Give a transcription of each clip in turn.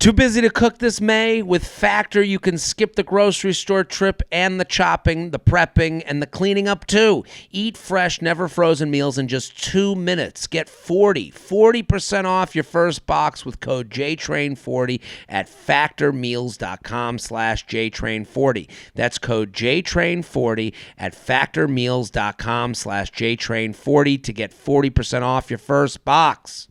Too busy to cook this May? With Factor, you can skip the grocery store trip and the chopping, the prepping, and the cleaning up too. Eat fresh, never frozen meals in just 2 minutes. Get 40% off your first box with code JTrain40 at factormeals.com/JTrain40. That's code JTrain40 at factormeals.com/JTrain40 to get 40% off your first box.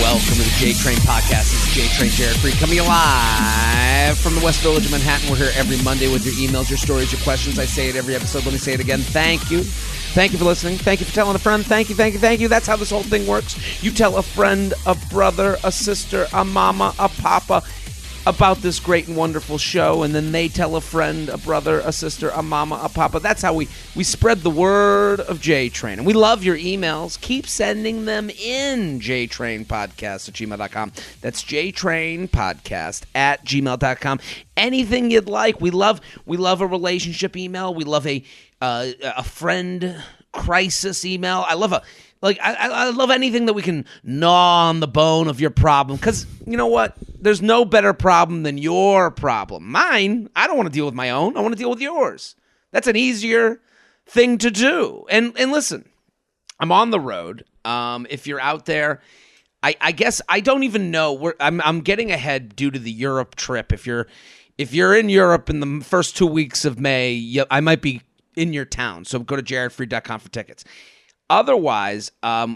Welcome to the JTrain podcast. This is JTrain Jared Freid coming live from the West Village of Manhattan. We're here every Monday with your emails, your stories, your questions. I say it every episode. Let me say it again. Thank you. Thank you for listening. Thank you for telling a friend. Thank you. That's how this whole thing works. You tell a friend, a brother, a sister, a mama, a papa about this great and wonderful show, and then they tell a friend, a brother, a sister, a mama, a papa. That's how we spread the word of JTrain. And we love your emails. Keep sending them in, jtrainpodcast@gmail.com. That's jtrainpodcast@gmail.com. Anything you'd like. We love a relationship email. We love a friend crisis email. I love I love anything that we can gnaw on the bone of your problem, because you know what? There's no better problem than your problem. Mine, I don't want to deal with my own. I want to deal with yours. That's an easier thing to do. And listen, I'm on the road. If you're out there, I guess I don't even know. I'm getting ahead due to the Europe trip. If you're in Europe in the first 2 weeks of May, I might be in your town. So go to jaredfreid.com for tickets. Otherwise,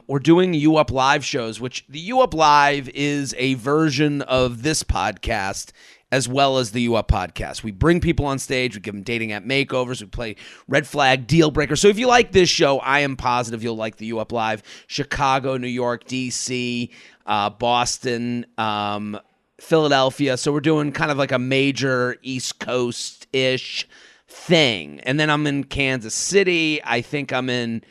we're doing U Up Live shows, which the U Up Live is a version of this podcast as well as the U Up podcast. We bring people on stage. We give them dating app makeovers. We play red flag deal breaker. So if you like this show, I am positive you'll like the U Up Live. Chicago, New York, D.C., Boston, Philadelphia. So we're doing kind of like a major East Coast-ish thing. And then I'm in Kansas City. I think I'm going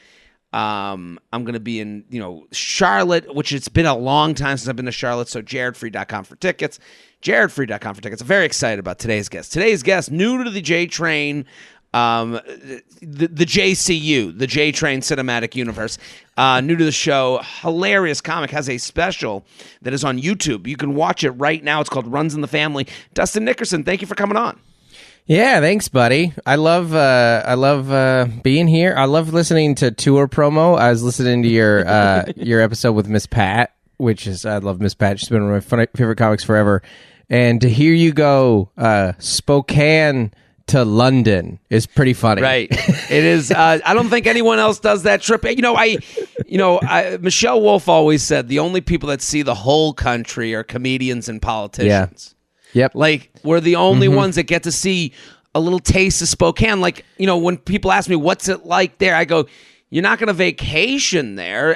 to be in, Charlotte, which it's been a long time since I've been to Charlotte. So jaredfreid.com for tickets. jaredfreid.com for tickets. I'm very excited about today's guest. Today's guest, new to the JTrain, the JCU, the JTrain Cinematic Universe, new to the show, hilarious comic, has a special that is on YouTube. You can watch it right now. It's called Runs in the Family. Dustin Nickerson, thank you for coming on. Yeah, thanks, buddy. I love being here. I love listening to tour promo. I was listening to your episode with Miss Pat, I love Miss Pat. She's been one of my favorite comics forever. And to hear you go Spokane to London is pretty funny. Right. It is. I don't think anyone else does that trip. Michelle Wolf always said the only people that see the whole country are comedians and politicians. Yeah. Yep. Like, we're the only ones that get to see a little taste of Spokane. Like, when people ask me, what's it like there? I go, you're not going to vacation there.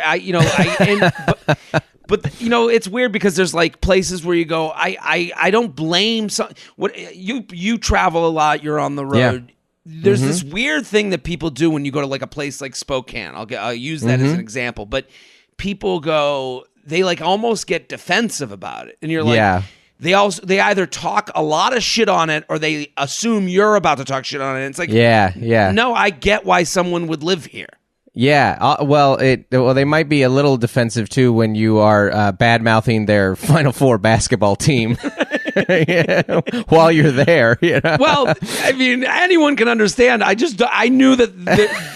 But it's weird because there's like places where you go, I don't blame you travel a lot. You're on the road. Yeah. There's this weird thing that people do when you go to like a place like Spokane. I'll use that as an example, but people go, they like almost get defensive about it. And you're like, yeah. They either talk a lot of shit on it or they assume you're about to talk shit on it. And it's like, yeah. No, I get why someone would live here. Yeah, they might be a little defensive too when you are bad-mouthing their Final Four basketball team while you're there. Well, I mean, anyone can understand. I knew that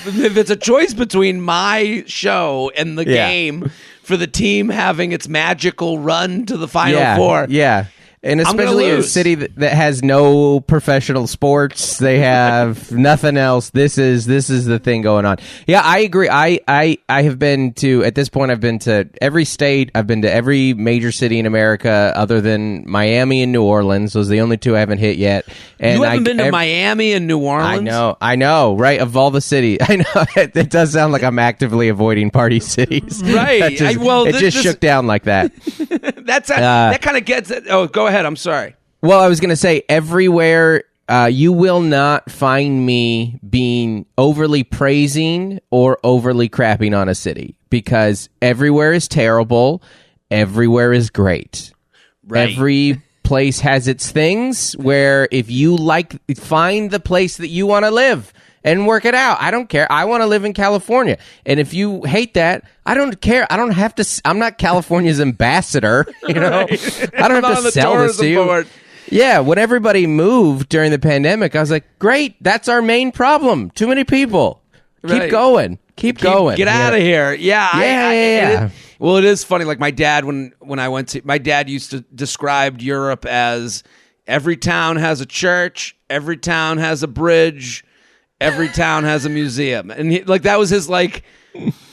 if it's a choice between my show and the game for the team having its magical run to the Final Four. Yeah. And especially a city that has no professional sports, they have nothing else. This is the thing going on. Yeah, I agree. I have been to, at this point, I've been to every state. I've been to every major city in America other than Miami and New Orleans. Those are the only two I haven't hit yet. And you haven't been to Miami and New Orleans? I know, right? Of all the cities. I know. It does sound like I'm actively avoiding party cities. Right. It just shook down like that. That kind of gets it. Oh, go ahead. I'm sorry. Well, I was going to say everywhere. You will not find me being overly praising or overly crapping on a city because everywhere is terrible. Everywhere is great. Right. Every place has its things where if you find the place that you want to live and work it out. I don't care. I want to live in California. And if you hate that, I don't care. I don't have to. I'm not California's ambassador. You know, I don't have to sell this to you. Board. Yeah, when everybody moved during the pandemic, I was like, great, that's our main problem. Too many people. Keep going. Keep going. Get out of here. Yeah. Yeah. Well, it is funny. Like my dad, when I went to, my dad used to describe Europe as every town has a church, every town has a bridge, every town has a museum. And that was his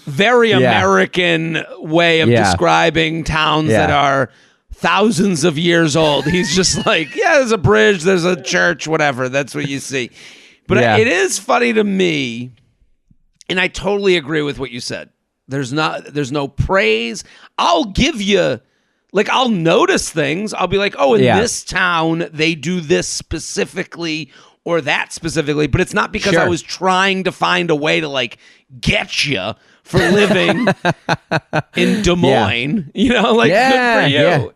very American way of describing towns that are thousands of years old. He's just like, yeah, there's a bridge, there's a church, whatever. That's what you see. But it is funny to me, and I totally agree with what you said. There's no praise. I'll give you, I'll notice things. I'll be like, oh, in this town, they do this specifically or that specifically. But it's not because I was trying to find a way to, get you for living in Des Moines. You know, good for you. Yeah.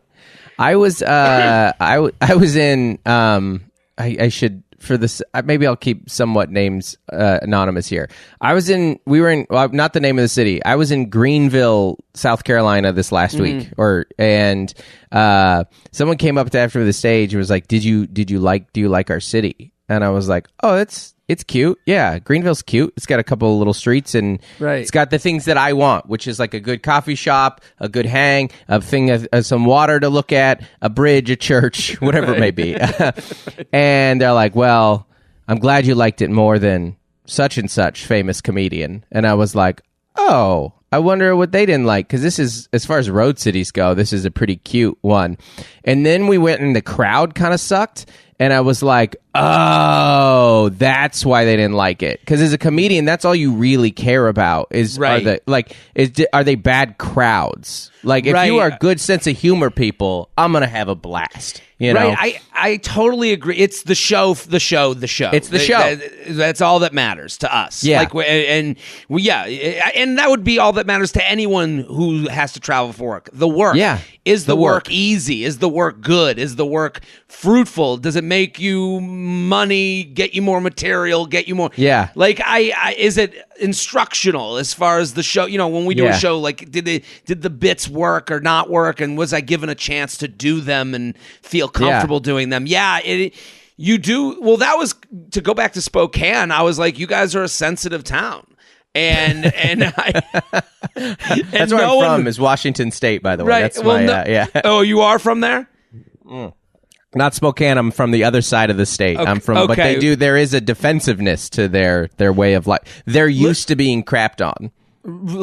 I was I was in I should for this maybe I'll keep somewhat names anonymous here. We were in not the name of the city. I was in Greenville, South Carolina this last week and someone came up to after the stage and was like, do you like our city? And I was like, oh, it's cute. Yeah, Greenville's cute. It's got a couple of little streets, and it's got the things that I want, which is like a good coffee shop, a good hang, a thing of some water to look at, a bridge, a church, whatever it may be. And they're like, well, I'm glad you liked it more than such and such famous comedian. And I was like, oh, I wonder what they didn't like, because this is, as far as road cities go, this is a pretty cute one. And then we went and the crowd kind of sucked. And I was like, oh, that's why they didn't like it. Because as a comedian, that's all you really care about is are they bad crowds? Like, if you are good sense of humor people, I'm going to have a blast. You know? I totally agree. It's the show. It's the show. That's all that matters to us. Yeah. And that would be all that matters to anyone who has to travel for work. The work. Yeah. Is the work easy? Is the work good? Is the work fruitful? Does it make you money, get you more material, get you more... Yeah. Is it instructional as far as the show? You know, when we do a show, did the bits work or not work? And was I given a chance to do them and feel comfortable doing them? Yeah, you do. Well, that was, to go back to Spokane, I was like, you guys are a sensitive town. And that's where I'm from, is Washington State, by the way. Right. That's Oh, you are from there? Not Spokane. I'm from the other side of the state. Okay. I'm from, but there is a defensive-ness to their way of life. They're used to being crapped on.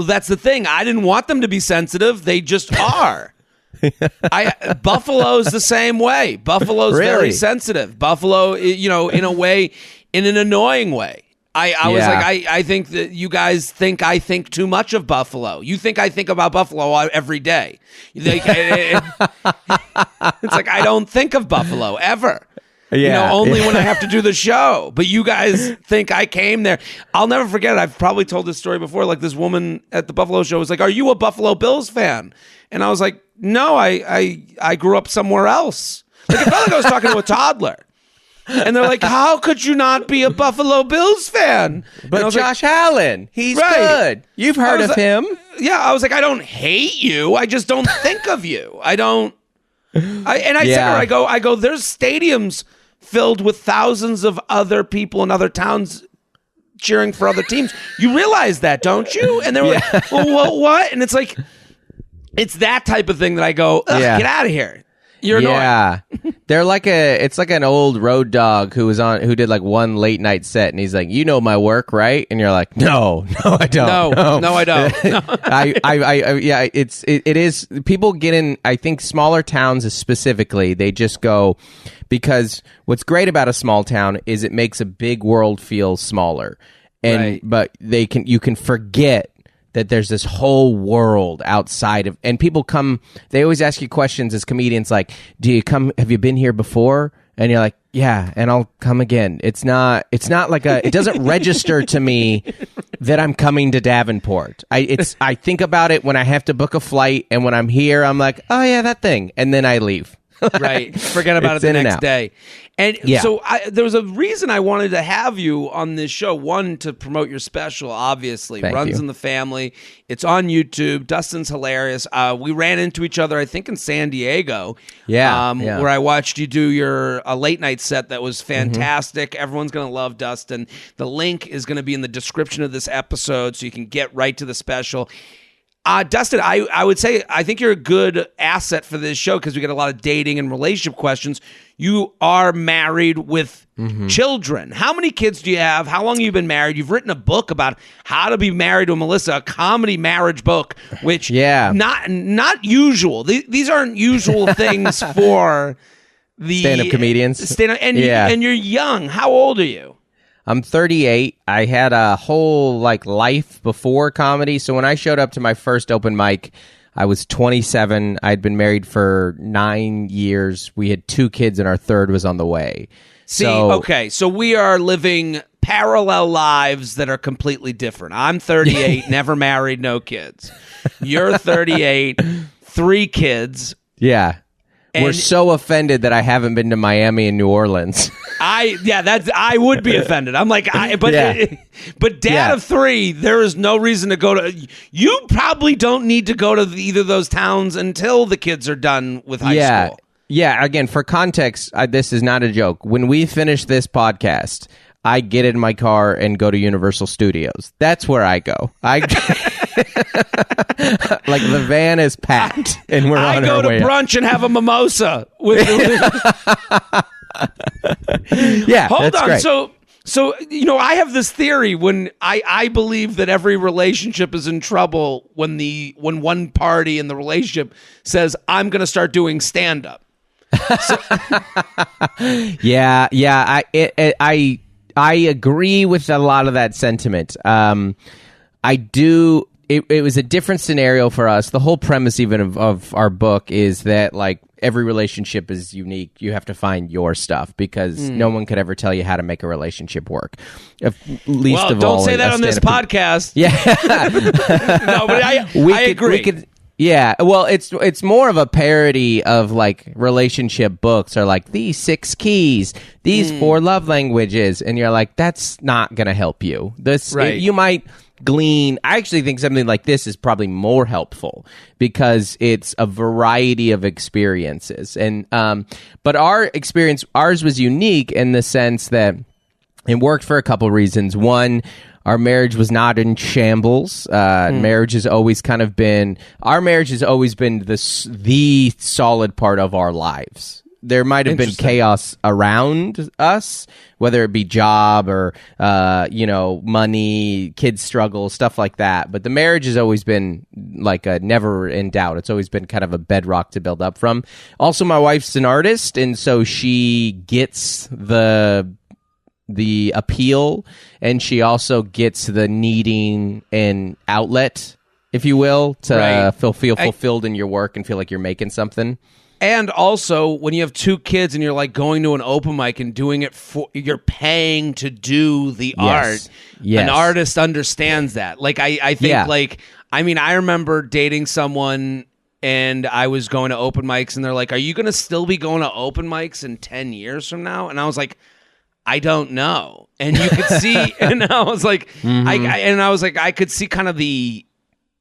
That's the thing. I didn't want them to be sensitive. They just are. Buffalo's the same way. Buffalo's very sensitive. Buffalo, in a way, in an annoying way. I was like, I think that you guys think I think too much of Buffalo. You think I think about Buffalo every day. It's like, I don't think of Buffalo ever. Only when I have to do the show. But you guys think I came there. I'll never forget it. I've probably told this story before. Like, this woman at the Buffalo show was like, are you a Buffalo Bills fan? And I was like, no, I grew up somewhere else. Like, it felt like I was talking to a toddler. And they're like, how could you not be a Buffalo Bills fan? But Josh Allen, he's good. You've heard of him. Yeah, I was like, I don't hate you. I just don't think of you. I don't. I said to her, I go, there's stadiums filled with thousands of other people in other towns cheering for other teams. You realize that, don't you? And they're like, well, what? And it's like, it's that type of thing that I go, get out of here. You're annoying. Yeah. They're it's like an old road dog who did like one late night set, and he's like, you know my work, right? And you're like, no, I don't. No, I don't. It is, people get in, I think smaller towns specifically, they just go, because what's great about a small town is it makes a big world feel smaller. And, but you can forget that there's this whole world outside of, and people come, they always ask you questions as comedians like, have you been here before? And you're like, yeah, and I'll come again. It's not like it doesn't register to me that I'm coming to Davenport. I think about it when I have to book a flight, and when I'm here, I'm like, oh yeah, that thing, and then I leave. Right. Forget about it the next day. And yeah. So there was a reason I wanted to have you on this show. One, to promote your special, obviously. Thank Runs you. in the Family. It's on YouTube. Dustin's hilarious. We ran into each other, I think, in San Diego. Yeah. Where I watched you do your late night set that was fantastic. Mm-hmm. Everyone's going to love Dustin. The link is going to be in the description of this episode so you can get right to the special. Dustin, I would say I think you're a good asset for this show because we get a lot of dating and relationship questions. You are married with children. How many kids do you have? How long have you been married? You've written a book about how to be married to Melissa, a comedy marriage book, which not usual. These aren't usual things for the stand-up comedians. And you're young. How old are you? I'm 38. I had a whole life before comedy. So when I showed up to my first open mic, I was 27. I'd been married for 9 years. We had 2 kids, and our third was on the way. Okay. So we are living parallel lives that are completely different. I'm 38, never married, no kids. You're 38, 3 kids. Yeah. We're so offended that I haven't been to Miami and New Orleans. I would be offended. I'm like, but dad of 3, there is no reason to go to. You probably don't need to go to either of those towns until the kids are done with high school. Yeah. Again, for context, this is not a joke. When we finish this podcast, I get in my car and go to Universal Studios. That's where I go. Like the van is packed and we're on our way. I go to brunch and have a mimosa. Yeah, hold that's on. Great. So I have this theory when I believe that every relationship is in trouble when one party in the relationship says, I'm going to start doing stand up. Yeah. I agree with a lot of that sentiment. I do. It was a different scenario for us. The whole premise even of our book is that every relationship is unique. You have to find your stuff because no one could ever tell you how to make a relationship work. Don't say that on this podcast. Yeah. No, but I agree. Yeah, well, it's more of a parody of relationship books or these 6 keys, these 4 love languages, and you're like, that's not gonna help you. You might glean. I actually think something like this is probably more helpful because it's a variety of experiences, and but ours was unique in the sense that it worked for a couple reasons. One, our marriage was not in shambles. Marriage has always been the solid part of our lives. There might have been chaos around us, whether it be job or, money, kids struggle, stuff like that. But the marriage has always been never in doubt. It's always been kind of a bedrock to build up from. Also, my wife's an artist, and so she gets the appeal, and she also gets the needing and outlet, if you will, to feel fulfilled in your work and feel like you're making something. And also, when you have 2 kids and you're going to an open mic and doing it you're paying to do the art. Yes. An artist understands that. I think I remember dating someone and I was going to open mics and they're like, are you going to still be going to open mics in 10 years from now? And I was like, I don't know. And you could see, and I was like, I could see kind of the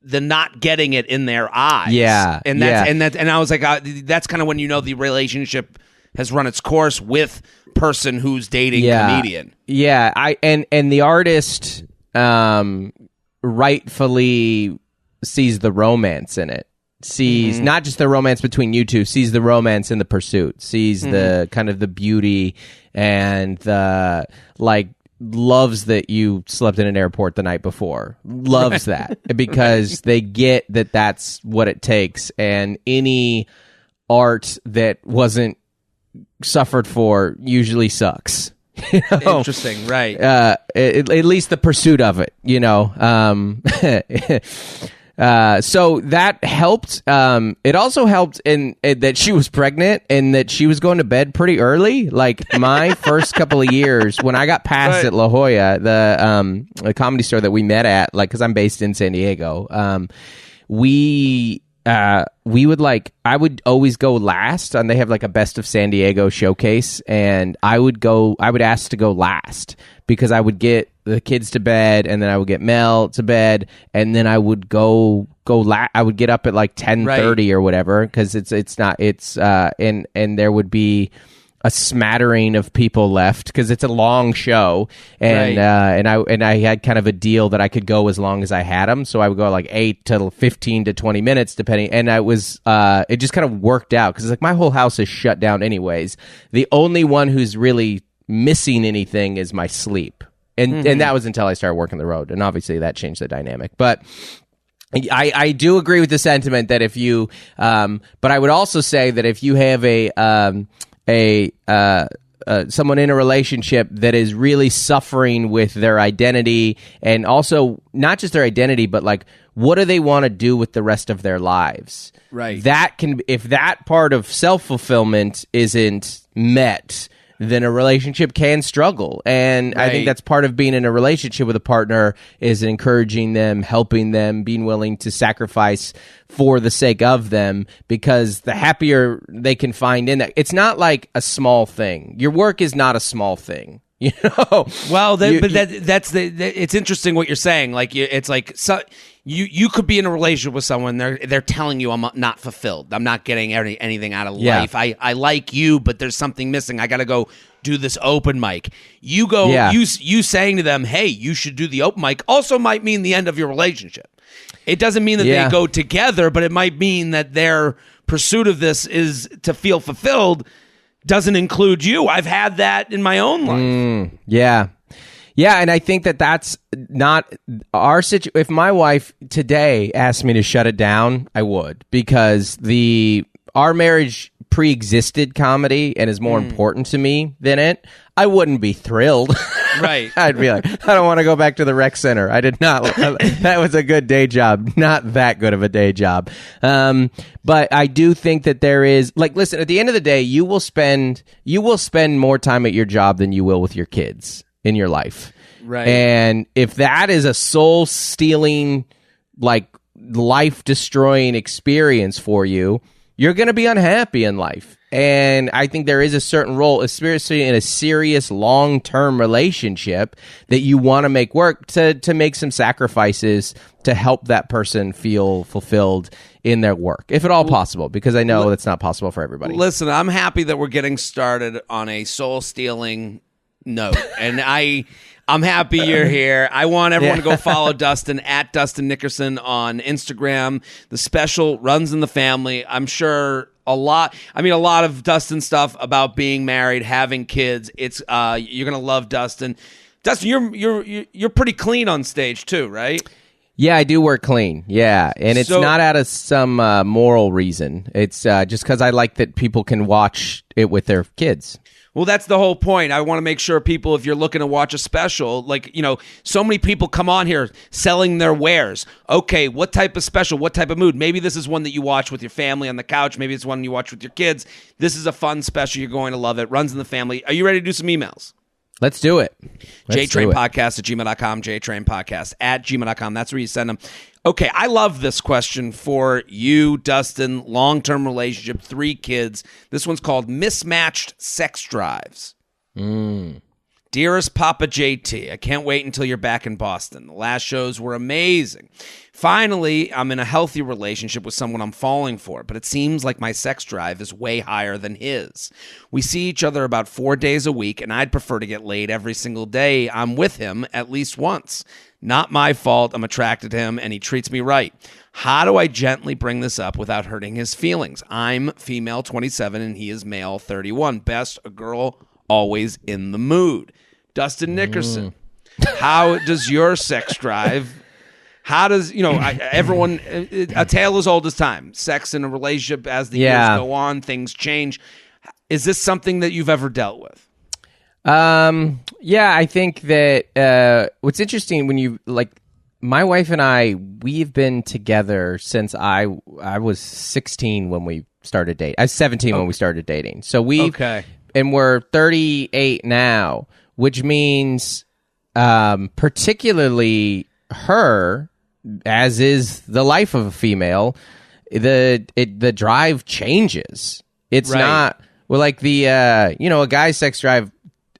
not getting it in their eyes. Yeah. And I was like, that's kind of when the relationship has run its course with person who's dating comedian. Yeah. And the artist rightfully sees the romance in it. Sees not just the romance between you two, sees the romance in the pursuit, sees the kind of the beauty and the loves that you slept in an airport the night before. Loves that because they get that that's what it takes, and any art that wasn't suffered for usually sucks. Interesting, right? At least the pursuit of it, so that helped. It also helped in that she was pregnant and that she was going to bed pretty early. Like my first couple of years when I got passed at La Jolla, the comedy store that we met at, like, because I'm based in San Diego, we would I would always go last, and they have like a best of San Diego showcase, and I would ask to go last because I would get the kids to bed, and then I would get Mel to bed, and then I would I would get up at like 10:30 or whatever, because and there would be a smattering of people left because it's a long show, and I had kind of a deal that I could go as long as I had them, so I would go like 8 to 15 to 20 minutes depending, and I was it just kind of worked out because like my whole house is shut down anyways. The only one who's really missing anything is my sleep, and that was until I started working the road, and obviously that changed the dynamic. But I do agree with the sentiment that if you but I would also say that if you have someone in a relationship that is really suffering with their identity, and also not just their identity, but like what do they want to do with the rest of their lives? Right. That can, if that part of self-fulfillment isn't met, then a relationship can struggle. And I think that's part of being in a relationship with a partner, is encouraging them, helping them, being willing to sacrifice for the sake of them, because the happier they can find in that. It's not like a small thing. Your work is not a small thing. Well, it's interesting what you're saying. Like, it's like, so you could be in a relationship with someone, they're telling you I'm not fulfilled, I'm not getting anything out of life. I like you, but there's something missing. I got to go do this open mic. You go, you saying to them, hey, you should do the open mic, also might mean the end of your relationship. It doesn't mean that they go together, but it might mean that their pursuit of this is to feel fulfilled. Doesn't include you. I've had that in my own life. Yeah, and I think that's not our situation. If my wife today asked me to shut it down, I would, because our marriage pre-existed comedy and is more important to me than it. I wouldn't be thrilled. Right. I'd be like, I don't want to go back to the rec center. I did not. That was a good day job. Not that good of a day job. But I do think that there is, like, listen, at the end of the day, you will spend more time at your job than you will with your kids in your life. Right. And if that is a soul stealing, like, life destroying experience for you, you're going to be unhappy in life. And I think there is a certain role, especially in a serious long-term relationship, that you want to make work to make some sacrifices to help that person feel fulfilled in their work, if at all possible, because I know that's not possible for everybody. Listen, I'm happy that we're getting started on a soul-stealing note, and I'm happy you're here. I want everyone to go follow Dustin at Dustin Nickerson on Instagram. The special runs in the family. I'm sure a lot of Dustin stuff about being married, having kids. It's you're gonna love Dustin. Dustin, you're pretty clean on stage too, right? Yeah, I do work clean. Yeah, and it's not out of some moral reason. It's just because I like that people can watch it with their kids. Well, that's the whole point. I want to make sure people, if you're looking to watch a special, like, so many people come on here selling their wares. Okay, what type of special? What type of mood? Maybe this is one that you watch with your family on the couch. Maybe it's one you watch with your kids. This is a fun special. You're going to love it. Runs in the family. Are you ready to do some emails? Let's do it. JTrainPodcast@gmail.com, JTrainPodcast@gmail.com. That's where you send them. Okay, I love this question for you, Dustin. Long-term relationship, 3 kids. This one's called Mismatched Sex Drives. Dearest Papa JT, I can't wait until you're back in Boston. The last shows were amazing. Finally, I'm in a healthy relationship with someone I'm falling for, but it seems like my sex drive is way higher than his. We see each other about 4 days a week, and I'd prefer to get laid every single day I'm with him at least once. Not my fault. I'm attracted to him, and he treats me right. How do I gently bring this up without hurting his feelings? I'm female 27, and he is male 31. Best, a girl always in the mood. Dustin Nickerson, how does your sex drive? How does, everyone, a tale as old as time. Sex in a relationship, as the years go on, things change. Is this something that you've ever dealt with? Yeah, I think that what's interesting when you like my wife and we've been together since I was 16 when we started dating. I was 17 when we started dating. So and we're 38 now, which means particularly her, as is the life of a female, the drive changes. It's not like the a guy's sex drive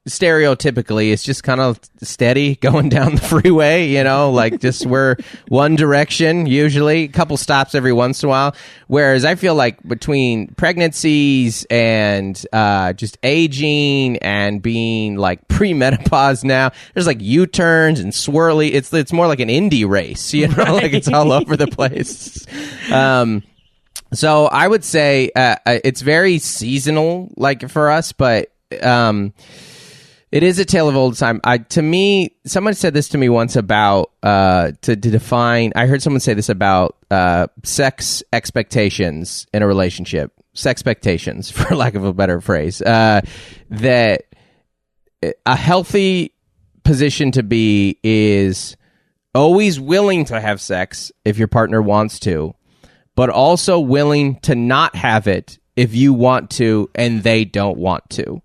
stereotypically it's just kind of steady going down the freeway, like just we're one direction, usually a couple stops every once in a while, whereas I feel like between pregnancies and just aging and being like pre-menopause now, there's like U-turns and swirly, it's more like an indie race, like it's all over the place. So I would say it's very seasonal, like for us, but it is a tale of old time. To me, someone said this to me once about to define. I heard someone say this about sex expectations in a relationship. Sex expectations, for lack of a better phrase. That a healthy position to be is always willing to have sex if your partner wants to, but also willing to not have it if you want to and they don't want to.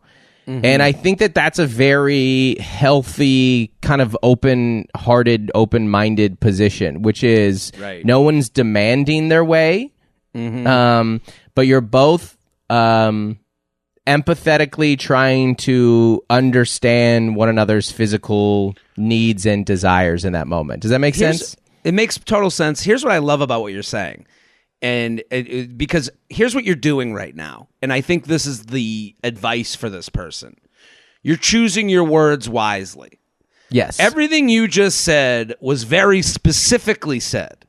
Mm-hmm. And I think that that's a very healthy, kind of open-hearted, open-minded position, which is no one's demanding their way, but you're both empathetically trying to understand one another's physical needs and desires in that moment. Does that make sense? It makes total sense. Here's what I love about what you're saying. And because here's what you're doing right now, and I think this is the advice for this person. You're choosing your words wisely. Yes. Everything you just said was very specifically said.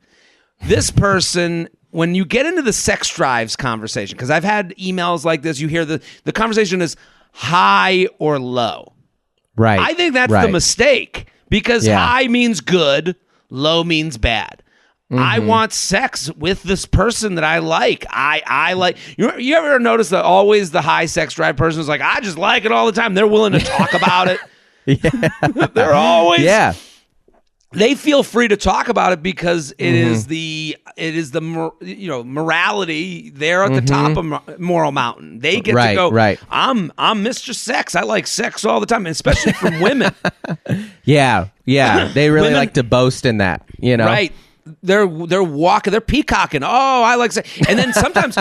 This person, when you get into the sex drives conversation, because I've had emails like this, you hear the conversation is high or low. Right. I think that's the mistake, because high means good, low means bad. Mm-hmm. I want sex with this person that I like. I like. You ever notice that always the high sex drive person is like, I just like it all the time. They're willing to talk about it. They're always. Yeah. They feel free to talk about it because it is the morality there at the top of Moral Mountain. They get to go. Right. I'm Mr. Sex. I like sex all the time, especially from women. Yeah. They really like to boast in that. Right. They're walking, they're peacocking. Oh, I like sex. And then sometimes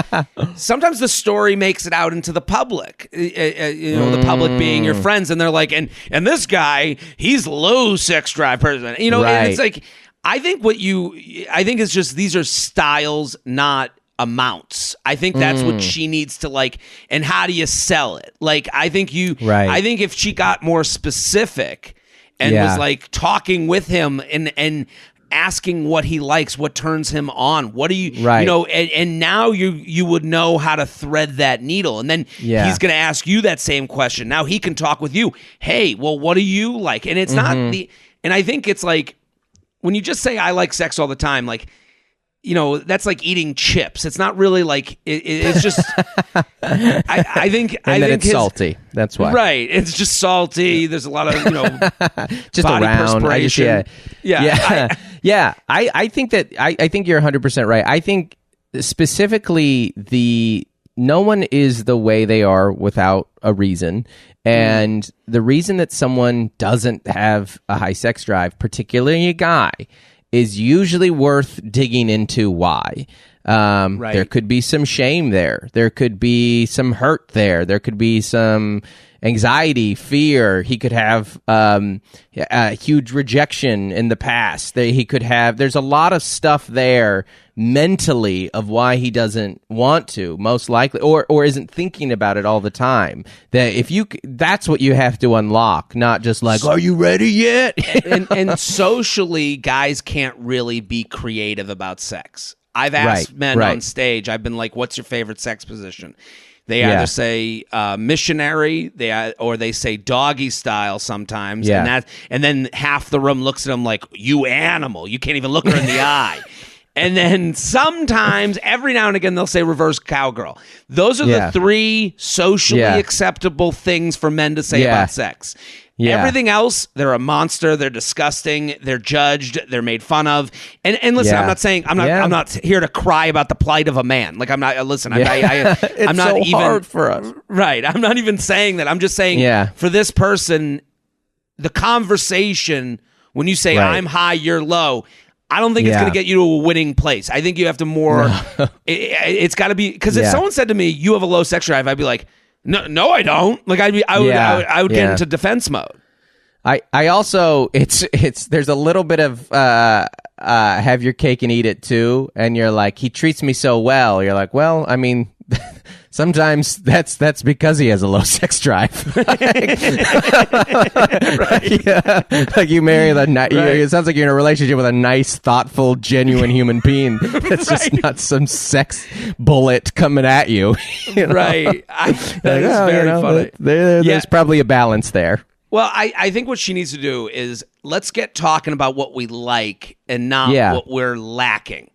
the story makes it out into the public. The public being your friends, and they're like, and this guy, he's low sex drive person. And it's like, I think it's just these are styles, not amounts. I think that's what she needs to like. And how do you sell it? Like, I think if she got more specific and was like talking with him and asking what he likes, what turns him on, what do you and now you would know how to thread that needle, and then he's going to ask you that same question. Now he can talk with you. Hey, well, what do you like? And it's not and I think it's like when you just say I like sex all the time, like, that's like eating chips. It's not really like it's just. I think it's salty. That's why. Right. It's just salty. There's a lot of just body around. perspiration. I think that I think you're 100% right. I think specifically no one is the way they are without a reason. And the reason that someone doesn't have a high sex drive, particularly a guy, is usually worth digging into why. There could be some shame there. There could be some hurt there. There could be some anxiety, fear. He could have huge rejection in the past. He could have. There's a lot of stuff there mentally of why he doesn't want to, most likely, or isn't thinking about it all the time. That's what you have to unlock, not just like, are you ready yet? and socially, guys can't really be creative about sex. I've asked men on stage, I've been like, what's your favorite sex position? They either say missionary, or they say doggy style sometimes, and then half the room looks at them like, you animal, you can't even look her in the eye. And then sometimes, every now and again, they'll say reverse cowgirl. Those are the 3 socially acceptable things for men to say about sex. Yeah. Everything else, they're a monster. They're disgusting. They're judged. They're made fun of. And listen, I'm not saying I'm not here to cry about the plight of a man. Like I'm not. Listen, I'm not so even hard for us. Right. I'm not even saying that. I'm just saying for this person, the conversation when you say I'm high, you're low. I don't think it's going to get you to a winning place. I think you have to more. It's got to be because if someone said to me, "You have a low sex drive," I'd be like. No, I don't. Like I would get into defense mode. I also it's there's a little bit of have your cake and eat it too, and you're like he treats me so well. You're like, well, I mean, sometimes that's because he has a low sex drive. Like you marry it sounds like you're in a relationship with a nice, thoughtful, genuine human being. That's just not some sex bullet coming at you. You know? Right. That is very funny. There's probably a balance there. Well, I think what she needs to do is let's get talking about what we like and not what we're lacking.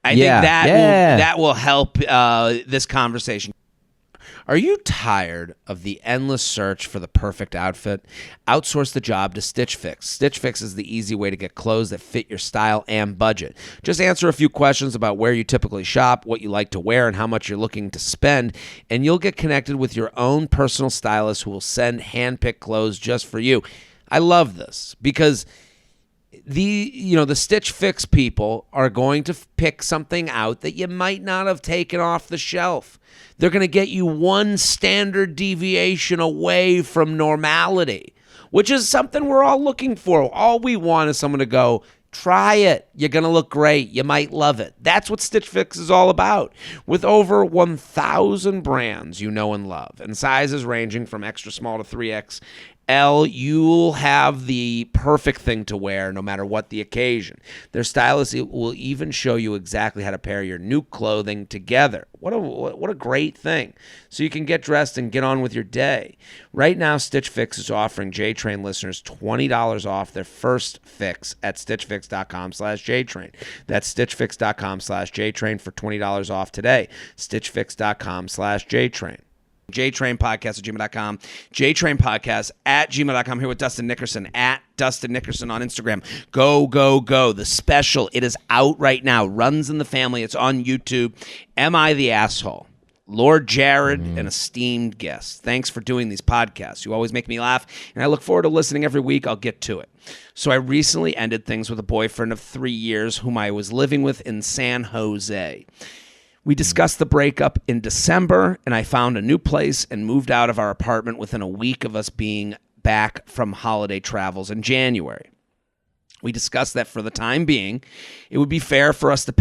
I think that will help this conversation. Are you tired of the endless search for the perfect outfit? Outsource the job to Stitch Fix. Stitch Fix is the easy way to get clothes that fit your style and budget. Just answer a few questions about where you typically shop, what you like to wear, and how much you're looking to spend, and you'll get connected with your own personal stylist who will send hand-picked clothes just for you. I love this because the Stitch Fix people are going to pick something out that you might not have taken off the shelf. They're going to get you one standard deviation away from normality, which is something we're all looking for. All we want is someone to go, try it. You're going to look great. You might love it. That's what Stitch Fix is all about. With over 1,000 brands you know and love, and sizes ranging from extra small to 3XL, you'll have the perfect thing to wear no matter what the occasion. Their stylist will even show you exactly how to pair your new clothing together. What a great thing. So you can get dressed and get on with your day. Right now, Stitch Fix is offering JTrain listeners $20 off their first fix at stitchfix.com/JTrain. That's stitchfix.com/JTrain for $20 off today. stitchfix.com/JTrain. JTrain podcast at gmail.com. JTrain podcast at gmail.com. Here with Dustin Nickerson at Dustin Nickerson on Instagram. Go, go, go. The special, it is out right now. Runs in the Family. It's on YouTube. Am I the Asshole? Lord Jared, an esteemed guest. Thanks for doing these podcasts. You always make me laugh, and I look forward to listening every week. I'll get to it. So I recently ended things with a boyfriend of 3 years whom I was living with in San Jose. We discussed the breakup in December, and I found a new place and moved out of our apartment within a week of us being back from holiday travels in January. We discussed that for the time being, it would be fair for us to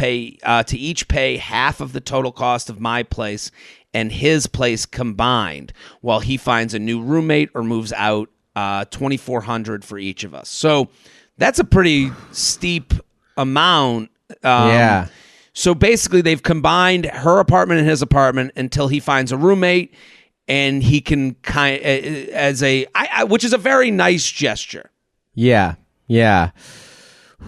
each pay half of the total cost of my place and his place combined, while he finds a new roommate or moves out, $2,400 for each of us. So that's a pretty steep amount. So basically, they've combined her apartment and his apartment until he finds a roommate, and he can which is a very nice gesture. Yeah.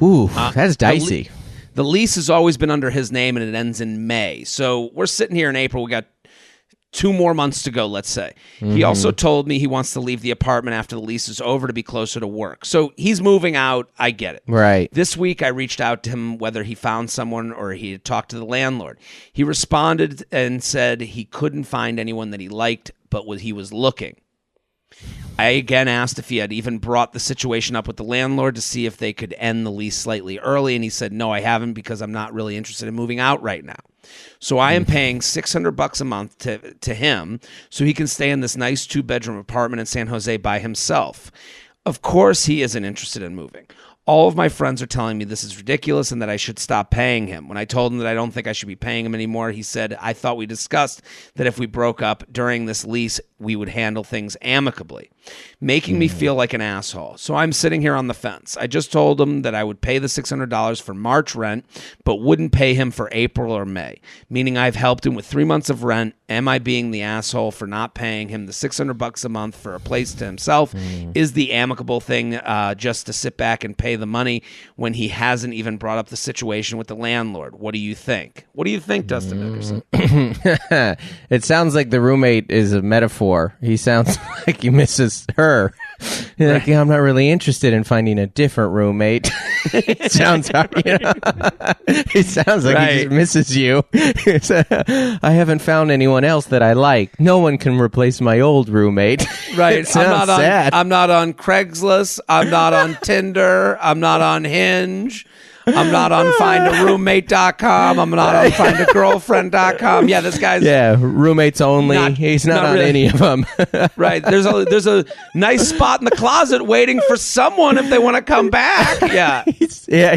Ooh, that's dicey. The lease has always been under his name, and it ends in May. So we're sitting here in April. We got 2 more months to go, let's say. He also told me he wants to leave the apartment after the lease is over to be closer to work. So he's moving out. I get it. Right. This week, I reached out to him whether he found someone or he had talked to the landlord. He responded and said he couldn't find anyone that he liked, but he was looking. I again asked if he had even brought the situation up with the landlord to see if they could end the lease slightly early, and he said, no, I haven't, because I'm not really interested in moving out right now. So I am paying $600 a month to him so he can stay in this nice 2-bedroom apartment in San Jose by himself. Of course he isn't interested in moving. All of my friends are telling me this is ridiculous and that I should stop paying him. When I told him that I don't think I should be paying him anymore, he said, I thought we discussed that if we broke up during this lease, we would handle things amicably, making me feel like an asshole. So I'm sitting here on the fence. I just told him that I would pay the $600 for March rent, but wouldn't pay him for April or May, meaning I've helped him with 3 months of rent. Am I being the asshole for not paying him the $600 a month for a place to himself? Is the amicable thing just to sit back and pay pay the money when he hasn't even brought up the situation with the landlord. What do you think? What do you think, Dustin Nickerson? It sounds like the roommate is a metaphor. He sounds like he misses her. You're like, yeah, I'm not really interested in finding a different roommate. It sounds hard, It sounds like he just misses you. I haven't found anyone else that I like. No one can replace my old roommate. Right. It sounds sad. I'm not on Craigslist. I'm not on Tinder. I'm not on Hinge. I'm not on findaroommate.com. I'm not on findagirlfriend.com. Yeah, this guy's... Yeah, roommates only. He's not on really any of them. Right. There's a nice spot in the closet waiting for someone if they want to come back. Yeah.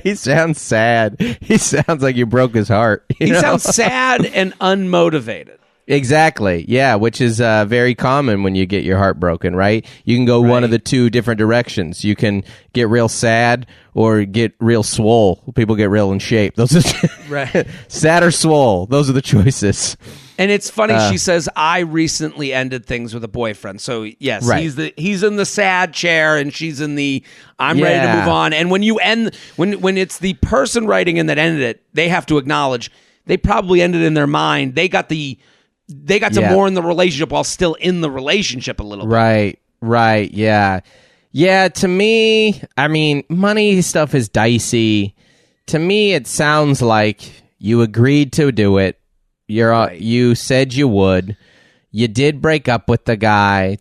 He sounds sad. He sounds like you broke his heart. He sounds sad and unmotivated. Exactly. Yeah, which is very common when you get your heart broken, right? You can go one of the two different directions. You can get real sad or get real swole. People get real in shape. Those are sad or swole. Those are the choices. And it's funny, she says, I recently ended things with a boyfriend. So yes, he's in the sad chair and she's in the I'm ready to move on. And when you end when it's the person writing in that ended it, they have to acknowledge they probably ended in their mind. They got to mourn the relationship while still in the relationship a little bit. Right, yeah. Yeah, to me, I mean, money stuff is dicey. To me, it sounds like you agreed to do it. You said you would. You did break up with the guy,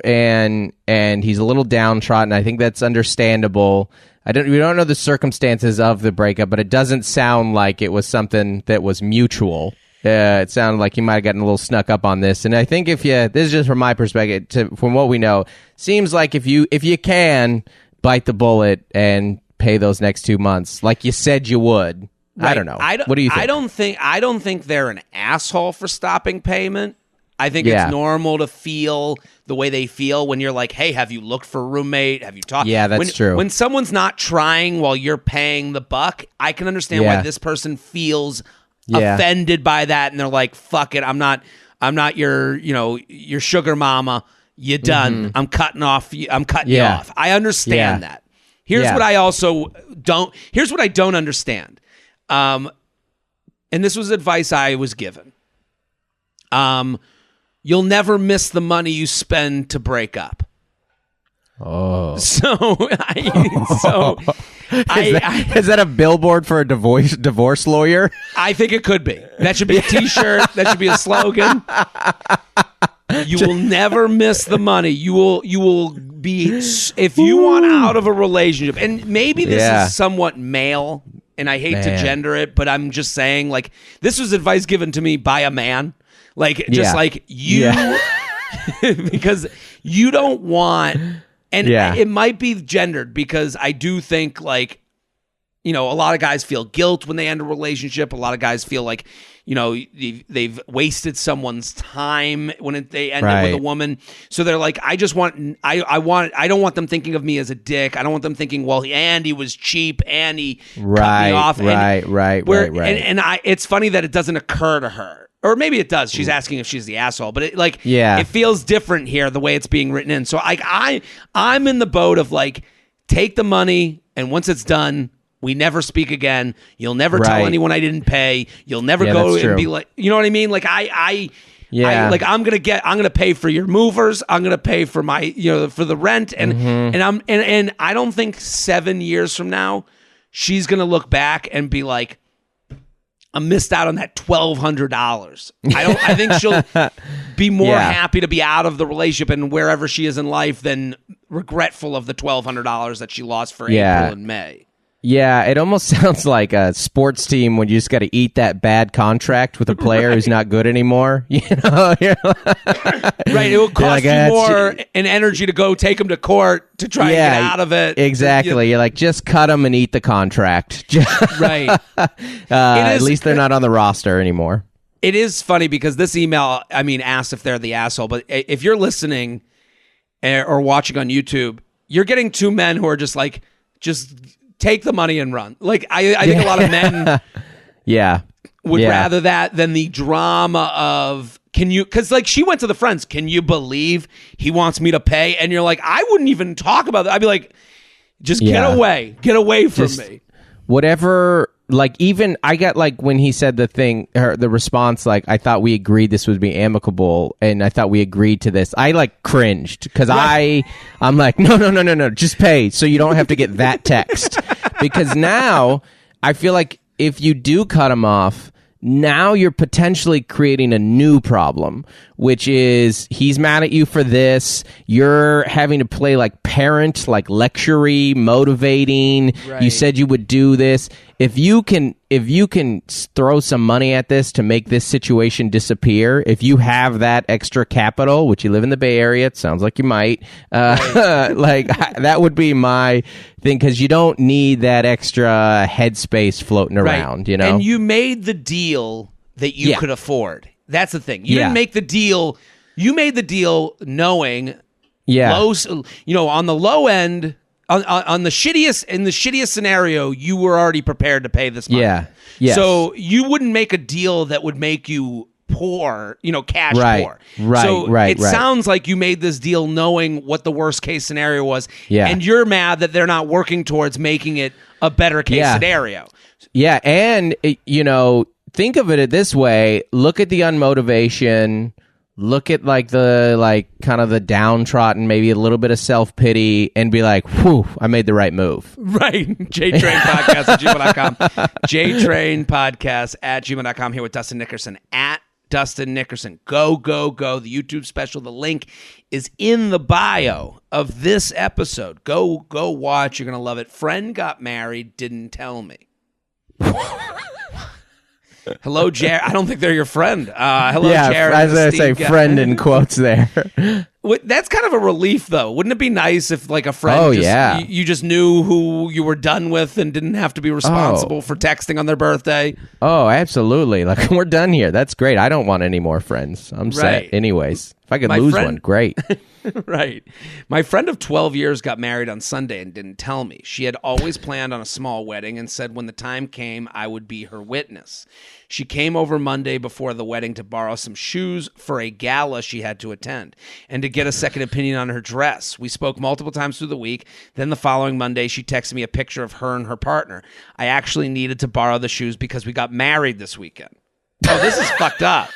and he's a little downtrodden. I think that's understandable. We don't know the circumstances of the breakup, but it doesn't sound like it was something that was mutual. It sounded like he might have gotten a little snuck up on this, and I think this is just from my perspective, from what we know, seems like if you can bite the bullet and pay those next 2 months, like you said you would. Right. I don't know. What do you think? I don't think they're an asshole for stopping payment. I think it's normal to feel the way they feel when you're like, hey, have you looked for a roommate? Have you talked? Yeah, that's true. When someone's not trying while you're paying the buck, I can understand why this person feels offended by that, and they're like, fuck it, I'm not your sugar mama. You're done. Mm-hmm. I'm cutting you off. I understand that. Here's what I don't understand. And this was advice I was given. You'll never miss the money you spend to break up. Oh. Is that a billboard for a divorce lawyer? I think it could be. That should be a T-shirt. That should be a slogan. You will never miss the money. You will be, if you want out of a relationship, and maybe this is somewhat male, and I hate to gender it, but I'm just saying, like, this was advice given to me by a man. Like, just like you, because you don't want. And it might be gendered because I do think, like, a lot of guys feel guilt when they end a relationship. A lot of guys feel like, they've wasted someone's time when they end up with a woman. So they're like, I don't want them thinking of me as a dick. I don't want them thinking, well, Andy was cheap and he cut me off. Right. And it's funny that it doesn't occur to her. Or maybe it does. She's asking if she's the asshole, but it feels different here the way it's being written in. So I'm in the boat of like, take the money, and once it's done, we never speak again. You'll never tell anyone I didn't pay. You'll never go and be like, you know what I mean? Like I'm gonna pay for your movers. I'm gonna pay for my for the rent, and I don't think 7 years from now she's gonna look back and be like, I missed out on that $1,200. I think she'll be more happy to be out of the relationship and wherever she is in life than regretful of the $1,200 that she lost for April and May. Yeah, it almost sounds like a sports team when you just got to eat that bad contract with a player who's not good anymore. Right, it will cost you more in energy to go take him to court to try and get out of it. Exactly. You're like, just cut him and eat the contract. Right. At least they're not on the roster anymore. It is funny because this email, asks if they're the asshole, but if you're listening or watching on YouTube, you're getting two men who are just like, take the money and run. Like, I think a lot of men would rather that than the drama of, because like she went to the friends, can you believe he wants me to pay? And you're like, I wouldn't even talk about that. I'd be like, Just get away from me. Whatever, like, even I got, like, when he said the response, like, I thought we agreed this would be amicable, and I thought we agreed to this. I, like, cringed, because I'm like, no, just pay, so you don't have to get that text. Because now, I feel like if you do cut him off, now you're potentially creating a new problem, which is he's mad at you for this. You're having to play like parent, like lectury, motivating. Right. You said you would do this. If you can throw some money at this to make this situation disappear, if you have that extra capital, which you live in the Bay Area, it sounds like you might, right. Like that would be my thing, because you don't need that extra headspace floating around, you know? And you made the deal that you could afford. That's the thing. You didn't make the deal. You made the deal knowing low, on the low end, on the shittiest scenario, you were already prepared to pay this money. Yeah. Yes. So you wouldn't make a deal that would make you poor, cash poor. Right. So it sounds like you made this deal knowing what the worst case scenario was. Yeah. And you're mad that they're not working towards making it a better case scenario. Yeah. And, think of it this way. Look at the unmotivation. Look at kind of the downtrodden, maybe a little bit of self-pity, and be like, whew, I made the right move. Right. JTrain podcast at gmail.com. JTrain podcast at gmail.com, here with Dustin Nickerson at Dustin Nickerson. Go, go, go. The YouTube special, the link is in the bio of this episode. Go watch. You're going to love it. Friend got married, didn't tell me. Hello, Jared. I don't think they're your friend. Hello, Jared. I was going to say friend in quotes there. That's kind of a relief, though. Wouldn't it be nice if, like, a friend you just knew who you were done with and didn't have to be responsible for texting on their birthday? Oh, absolutely. Like, we're done here. That's great. I don't want any more friends. I'm set anyways. If I could lose one, great. Right. My friend of 12 years got married on Sunday and didn't tell me. She had always planned on a small wedding and said when the time came, I would be her witness. She came over Monday before the wedding to borrow some shoes for a gala she had to attend and to get a second opinion on her dress. We spoke multiple times through the week. Then the following Monday, she texted me a picture of her and her partner. I actually needed to borrow the shoes because we got married this weekend. Oh, this is fucked up.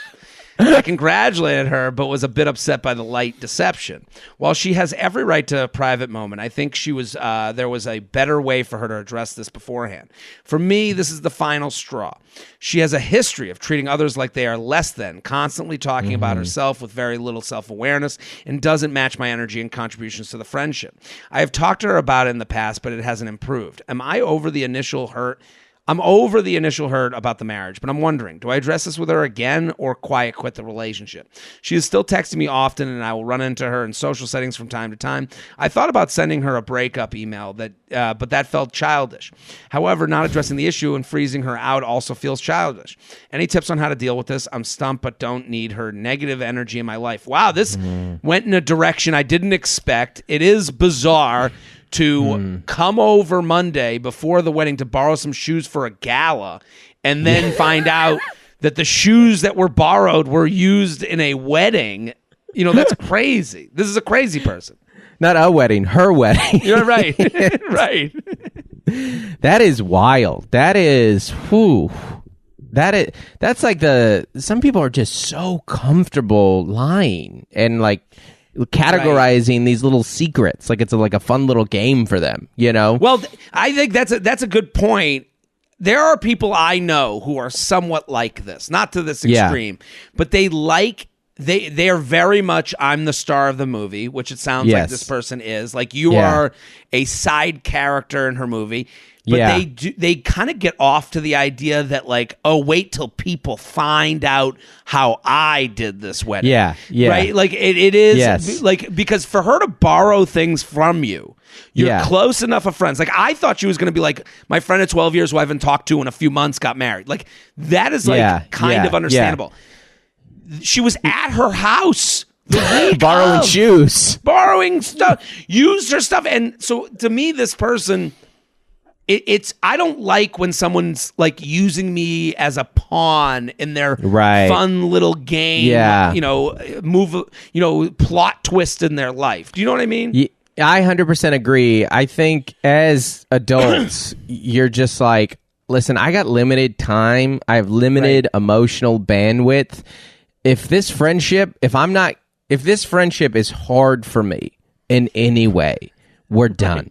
I congratulated her, but was a bit upset by the light deception. While she has every right to a private moment, I think there was a better way for her to address this beforehand. For me, this is the final straw. She has a history of treating others like they are less than, constantly talking about herself with very little self-awareness, and doesn't match my energy and contributions to the friendship. I have talked to her about it in the past, but it hasn't improved. Am I over the initial hurt? I'm over the initial hurt about the marriage, but I'm wondering, do I address this with her again or quiet quit the relationship? She is still texting me often, and I will run into her in social settings from time to time. I thought about sending her a breakup email, but that felt childish. However, not addressing the issue and freezing her out also feels childish. Any tips on how to deal with this? I'm stumped, but don't need her negative energy in my life. Wow, this went in a direction I didn't expect. It is bizarre to come over Monday before the wedding to borrow some shoes for a gala and then find out that the shoes that were borrowed were used in a wedding. That's crazy. This is a crazy person. Not a wedding, her wedding. You're right. Right. That is wild. That is, that's like some people are just so comfortable lying and like categorizing these little secrets like it's like a fun little game for them, Well, I think that's a good point. There are people I know who are somewhat like this, not to this extreme, but they are very much I'm the star of the movie, which it sounds like this person is. Like you are a side character in her movie. But they kind of get off to the idea that like, oh, wait till people find out how I did this wedding. Yeah. Right? Like it is like, because for her to borrow things from you, you're close enough of friends. Like I thought she was going to be like my friend of 12 years who I haven't talked to in a few months got married. Like that is like kind of understandable. She was at her house. Borrowing shoes. Borrowing stuff. Used her stuff. And so to me, this person... It's I don't like when someone's like using me as a pawn in their fun little game, plot twist in their life. Do you know what I mean? I 100% agree. I think as adults, you're just like, listen, I got limited time. I have limited emotional bandwidth. If this friendship is hard for me in any way, we're done.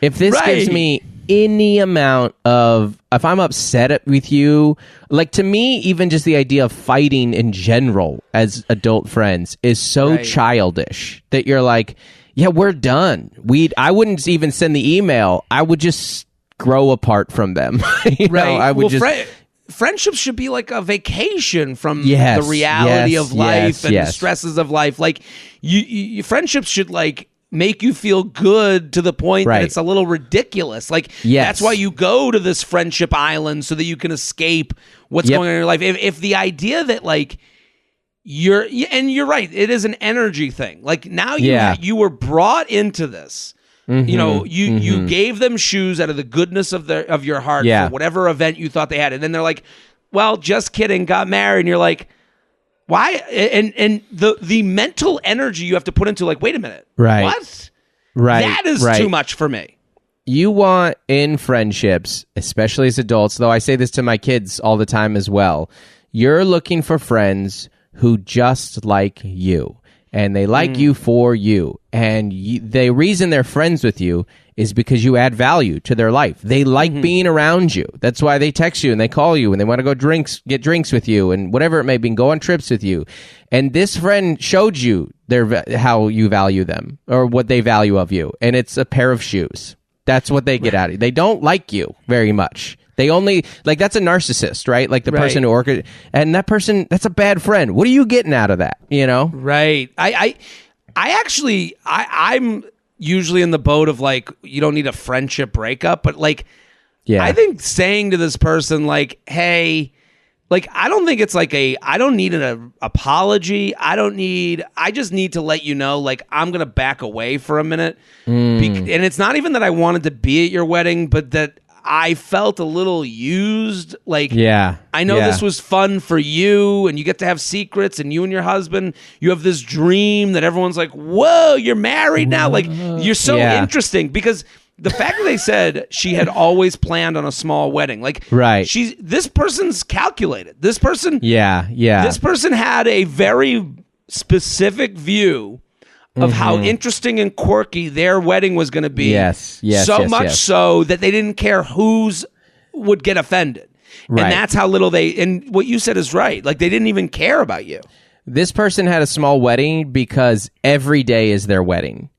If this gives me any amount of, if I'm upset with you, like to me, even just the idea of fighting in general as adult friends is so childish that you're like, yeah, we're done. I wouldn't even send the email. I would just grow apart from them. I would friendships should be like a vacation from the reality of life and the stresses of life. Like you friendships should like make you feel good to the point that it's a little ridiculous. Like that's why you go to this friendship island so that you can escape what's going on in your life. If the idea that like you're right, it is an energy thing. Like now you were brought into this. You know, you gave them shoes out of the goodness of your heart for whatever event you thought they had, and then they're like, "Well, just kidding, got married," and you're like, "Why?" And the mental energy you have to put into like, wait a minute, what? That is too much for me. You want in friendships, especially as adults, though I say this to my kids all the time as well. You're looking for friends who just like you. And they like you for you. And the reason they're friends with you is because you add value to their life. They like being around you. That's why they text you and they call you and they want to go get drinks with you and whatever it may be, and go on trips with you. And this friend showed you how you value them or what they value of you. And it's a pair of shoes. That's what they get out of you. They don't like you very much. They only, like, that's a narcissist, right? Like the person who and that person, that's a bad friend. What are you getting out of that, you know? Right. I'm usually in the boat of like, you don't need a friendship breakup, but like, I think saying to this person like, hey, like, I don't think it's like I don't need an apology. I just need to let you know, like, I'm going to back away for a minute. And it's not even that I wanted to be at your wedding, but that I felt a little used. Like, I know this was fun for you and you get to have secrets and you and your husband, you have this dream that everyone's like, whoa, you're married now. Like, you're so interesting, because the fact that they said she had always planned on a small wedding, like, this person's calculated. This person, this person had a very specific view of how interesting and quirky their wedding was going to be. So much so that they didn't care who's would get offended. And that's how little and what you said is right. Like, they didn't even care about you. This person had a small wedding because every day is their wedding.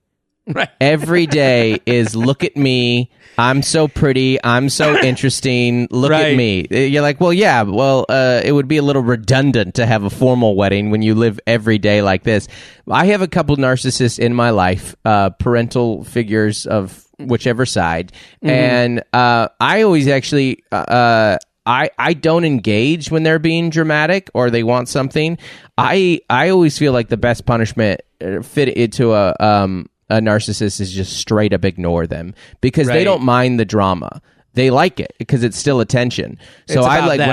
Every day is, look at me. I'm so pretty. I'm so interesting. Look at me. You're like, it would be a little redundant to have a formal wedding when you live every day like this. I have a couple narcissists in my life, parental figures of whichever side. And I always actually, I don't engage when they're being dramatic or they want something. I always feel like the best punishment fit into a narcissist is just straight up ignore them, because they don't mind the drama. They like it because it's still attention. So I like them.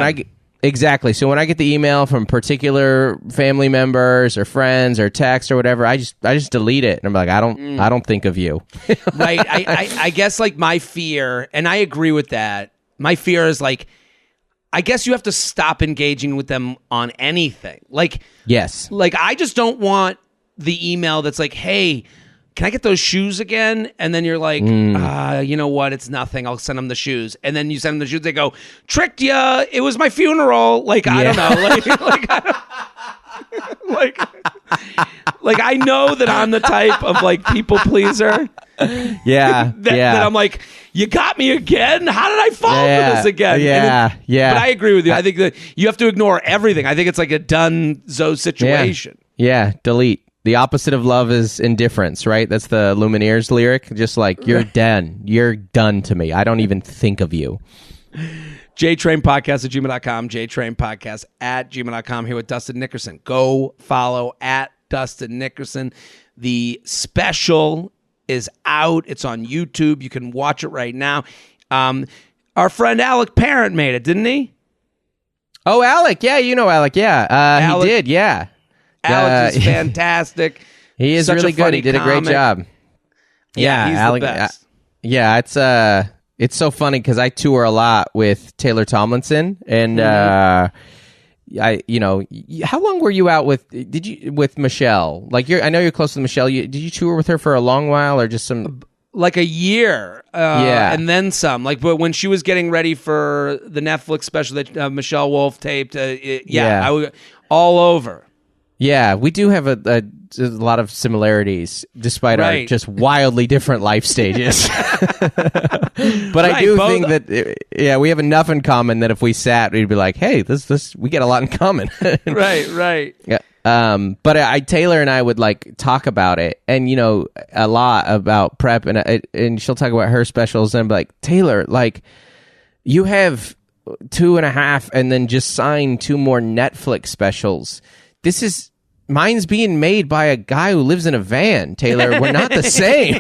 So when I get the email from particular family members or friends or text or whatever, I just delete it, and I'm like, I don't think of you. I guess like my fear, and I agree with that. My fear is like, I guess you have to stop engaging with them on anything. Like, like, I just don't want the email that's like, hey, can I get those shoes again? And then you're like, you know what? It's nothing. I'll send them the shoes. And then you send them the shoes. They go, tricked ya. It was my funeral. Like, I don't know. Like, I know that I'm the type of like people pleaser. That I'm like, you got me again? How did I fall for this again? But I agree with you. I think that you have to ignore everything. I think it's like a done-so situation. Delete. The opposite of love is indifference, right? That's the Lumineers lyric. Just like, you're done. You're done to me. I don't even think of you. JTrain Podcast at gmail.com. JTrain Podcast at gmail.com. Here with Dustin Nickerson. Go follow at Dustin Nickerson. The special is out. It's on YouTube. You can watch it right now. Our friend Alec Parent made it, didn't he? Oh, Alec. Yeah, you know Alec. Yeah, Alec, he did. Yeah. Alex is fantastic. He is really good. He did a great job. Yeah, he's the best. It's so funny because I tour a lot with Taylor Tomlinson, and how long were you out with? With Michelle? Like, I know you're close to Michelle. Did you tour with her for a long while, or just some? Like a year, and then some. Like, but when she was getting ready for the Netflix special that Michelle Wolf taped, I was all over. Yeah, we do have a lot of similarities, despite our just wildly different life stages. But I do think that, we have enough in common that if we sat, we'd be like, hey, this we get a lot in common. Right. Yeah. But Taylor and I would like talk about it, and a lot about prep, and she'll talk about her specials, and I'm like, Taylor, like, you have 2.5, and then just signed 2 more Netflix specials. Mine's being made by a guy who lives in a van, Taylor. We're not the same.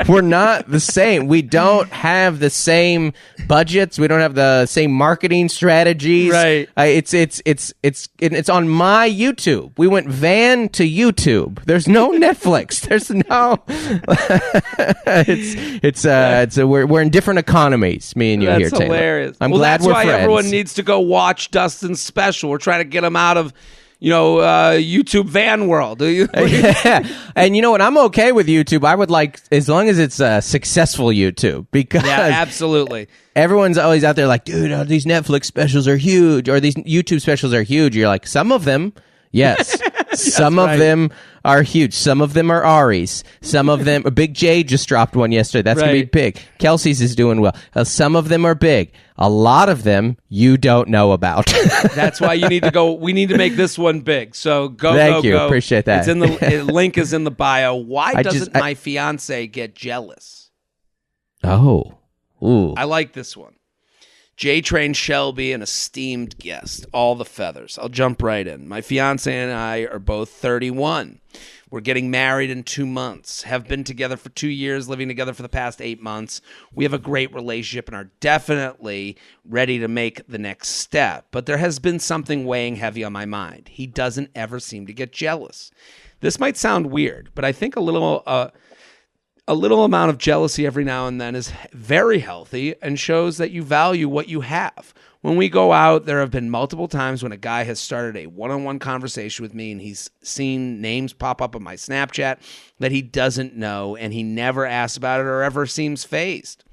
We're not the same. We don't have the same budgets. We don't have the same marketing strategies. Right. It's on my YouTube. We went van to YouTube. There's no Netflix. There's no. We're in different economies. Me and you here, Taylor. That's hilarious. I'm glad we're friends. That's why everyone needs to go watch Dustin's special. We're trying to get him out of YouTube van world. Yeah. And you know what? I'm okay with YouTube. I would like, as long as it's successful YouTube, because absolutely. Everyone's always out there like, dude, these Netflix specials are huge, or these YouTube specials are huge. You're like, some of them, yes. Some of them are huge. Some of them are Ari's. Some of them, Big J just dropped one yesterday. That's going to be big. Kelsey's is doing well. Some of them are big. A lot of them you don't know about. That's why you need to go. We need to make this one big. So go. Thank you. Go. Appreciate that. It's in the link is in the bio. Why doesn't my fiance get jealous? Oh. Ooh. I like this one. JTrain Shelby, an esteemed guest. All the feathers. I'll jump right in. My fiance and I are both 31. We're getting married in 2 months. Have been together for 2 years, living together for the past 8 months. We have a great relationship and are definitely ready to make the next step. But there has been something weighing heavy on my mind. He doesn't ever seem to get jealous. This might sound weird, but I think a little amount of jealousy every now and then is very healthy and shows that you value what you have. When we go out, there have been multiple times when a guy has started a one-on-one conversation with me and he's seen names pop up on my Snapchat that he doesn't know, and he never asks about it or ever seems fazed.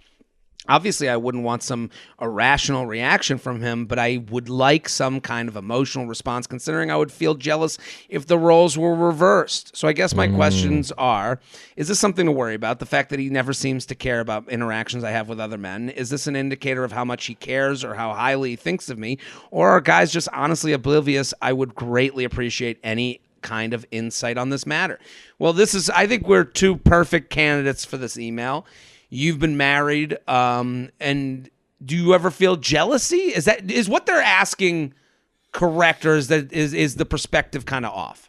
Obviously, I wouldn't want some irrational reaction from him, but I would like some kind of emotional response, considering I would feel jealous if the roles were reversed. So I guess my questions are, is this something to worry about? The fact that he never seems to care about interactions I have with other men? Is this an indicator of how much he cares or how highly he thinks of me? Or are guys just honestly oblivious? I would greatly appreciate any kind of insight on this matter. Well, I think we're 2 perfect candidates for this email. You've been married, and do you ever feel jealousy? Is what they're asking correct, or is the perspective kind of off?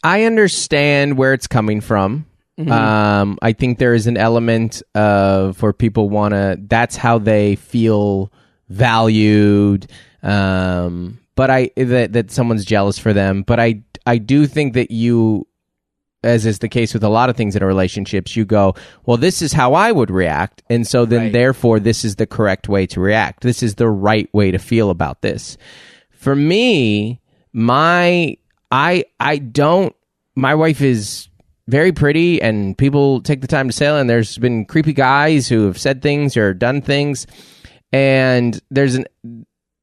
I understand where it's coming from. Mm-hmm. I think there is an element of where people want to. That's how they feel valued. But that someone's jealous for them. But I do think that you, as is the case with a lot of things in relationships, you go, well, this is how I would react. And so then therefore, this is the correct way to react. This is the right way to feel about this. For me, my wife is very pretty, and people take the time to say it, and there's been creepy guys who have said things or done things. And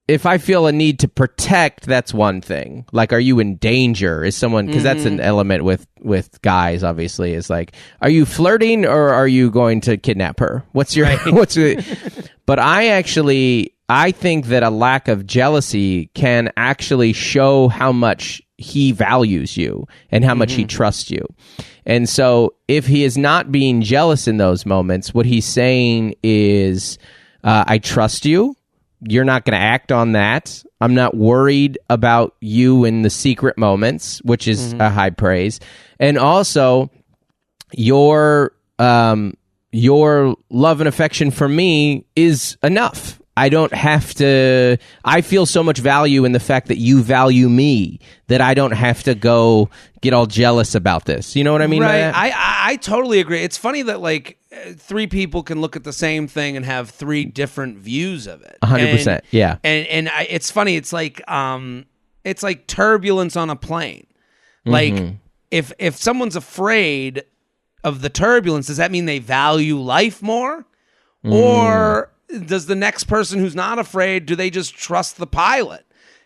if I feel a need to protect, that's one thing. Like, are you in danger? Is someone, because that's an element with guys, obviously, is like, are you flirting or are you going to kidnap her? But I think that a lack of jealousy can actually show how much he values you and how much he trusts you. And so if he is not being jealous in those moments, what he's saying is, I trust you. You're not going to act on that. I'm not worried about you in the secret moments, which is a high praise. And also, your love and affection for me is enough. I don't have to. I feel so much value in the fact that you value me that I don't have to go get all jealous about this. You know what I mean? Right. I totally agree. It's funny that like three people can look at the same thing and have three different views of it. 100%. Yeah. It's funny. It's like turbulence on a plane. Like if someone's afraid of the turbulence, does that mean they value life more? Or does the next person who's not afraid, do they just trust the pilot?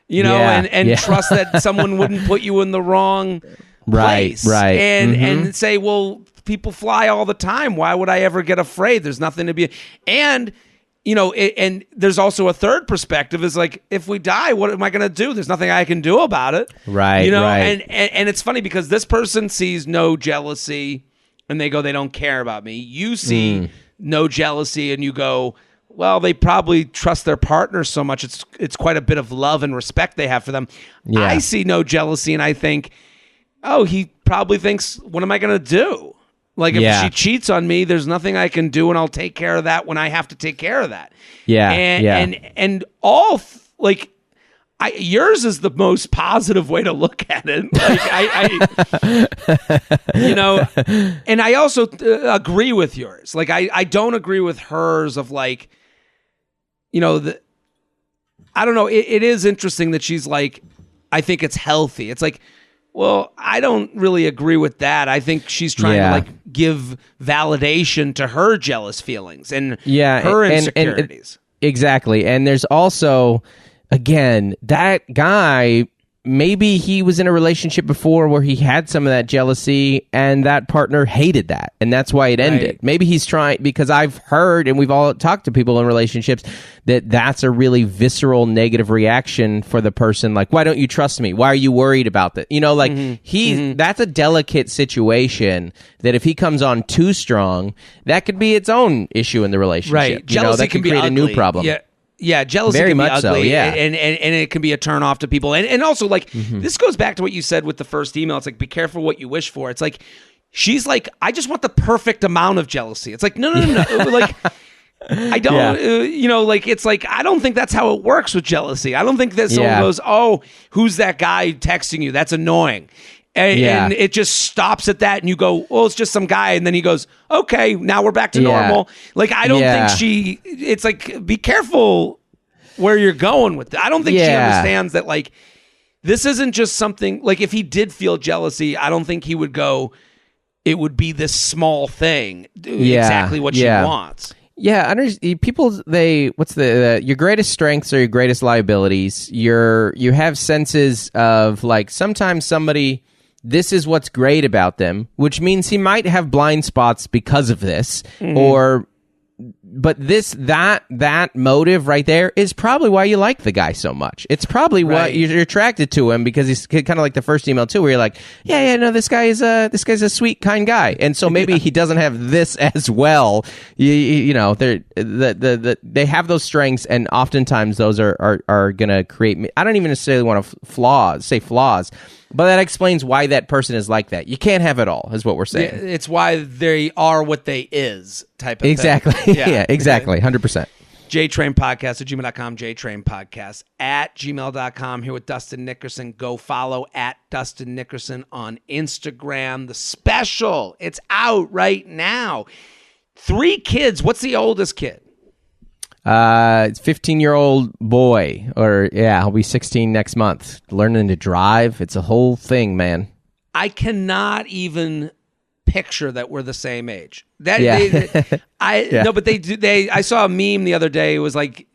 You know, and trust that someone wouldn't put you in the wrong place. Right. And say, well, people fly all the time. Why would I ever get afraid? There's nothing to be. And, you know, and there's also a third perspective is like, if we die, what am I going to do? There's nothing I can do about it. Right. You know, right. And it's funny because this person sees no jealousy and they go, they don't care about me. You see no jealousy and you go, well, they probably trust their partner so much. It's quite a bit of love and respect they have for them. Yeah. I see no jealousy and I think, oh, he probably thinks, what am I going to do? Like if she cheats on me, there's nothing I can do and I'll take care of that when I have to take care of that. Yeah. And all like yours is the most positive way to look at it. Like you know, and I also agree with yours. Like I don't agree with hers of like, you know, I don't know. It is interesting that she's like, I think it's healthy. It's like, well, I don't really agree with that. I think she's trying to like give validation to her jealous feelings and her insecurities. Exactly. And there's also, again, that guy, maybe he was in a relationship before where he had some of that jealousy and that partner hated that. And that's why it ended. Right. Maybe he's trying, because I've heard, and we've all talked to people in relationships, that that's a really visceral negative reaction for the person. Like, why don't you trust me? Why are you worried about that? You know, like that's a delicate situation that if he comes on too strong, that could be its own issue in the relationship. Right. Jealousy, that can create a new problem. Yeah. Yeah, jealousy Very can be much ugly, so, yeah. and it can be a turn off to people. And also, like, this goes back to what you said with the first email. It's like, be careful what you wish for. It's like, she's like, I just want the perfect amount of jealousy. It's like, no. Like, I don't, you know, like, it's like, I don't think that's how it works with jealousy. I don't think that someone goes, oh, who's that guy texting you? That's annoying. And it just stops at that, and you go, well, it's just some guy, and then he goes, okay, now we're back to normal. Like, I don't think it's like, be careful where you're going with it. I don't think she understands that, like, this isn't just something, like, if he did feel jealousy, I don't think he would go, it would be this small thing, exactly what she wants. Yeah, people, what's your greatest strengths are your greatest liabilities. You have senses of, like, sometimes somebody, this is what's great about them, which means he might have blind spots because of this, but that motive right there is probably why you like the guy so much. It's probably why you're attracted to him, because he's kind of like the first email too, where you're like, no, this guy's a sweet, kind guy, and so maybe he doesn't have this as well. You know, they have those strengths, and oftentimes those are gonna create. I don't even necessarily want to say flaws. But that explains why that person is like that. You can't have it all, is what we're saying. Yeah, it's why they are what they is type of exactly. thing. Yeah, exactly. 100%. JTrain Podcast at gmail.com, JTrain Podcast at gmail.com. Here with Dustin Nickerson. Go follow at Dustin Nickerson on Instagram. The special, it's out right now. 3 kids. What's the oldest kid? It's 15-year-old boy, or he'll be 16 next month. Learning to drive. It's a whole thing, man. I cannot even picture that we're the same age. No, but they do. I saw a meme the other day. It was like,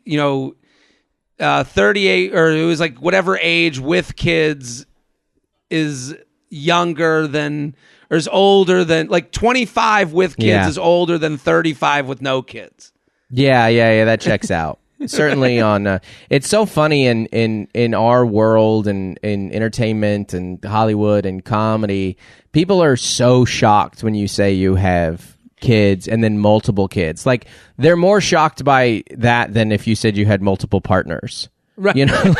38, or it was like whatever age with kids is younger than, or is older than, like 25 with kids is older than 35 with no kids. Yeah, that checks out. Certainly on it's so funny in our world and in entertainment and Hollywood and comedy, people are so shocked when you say you have kids and then multiple kids. Like, they're more shocked by that than if you said you had multiple partners. Right. You know,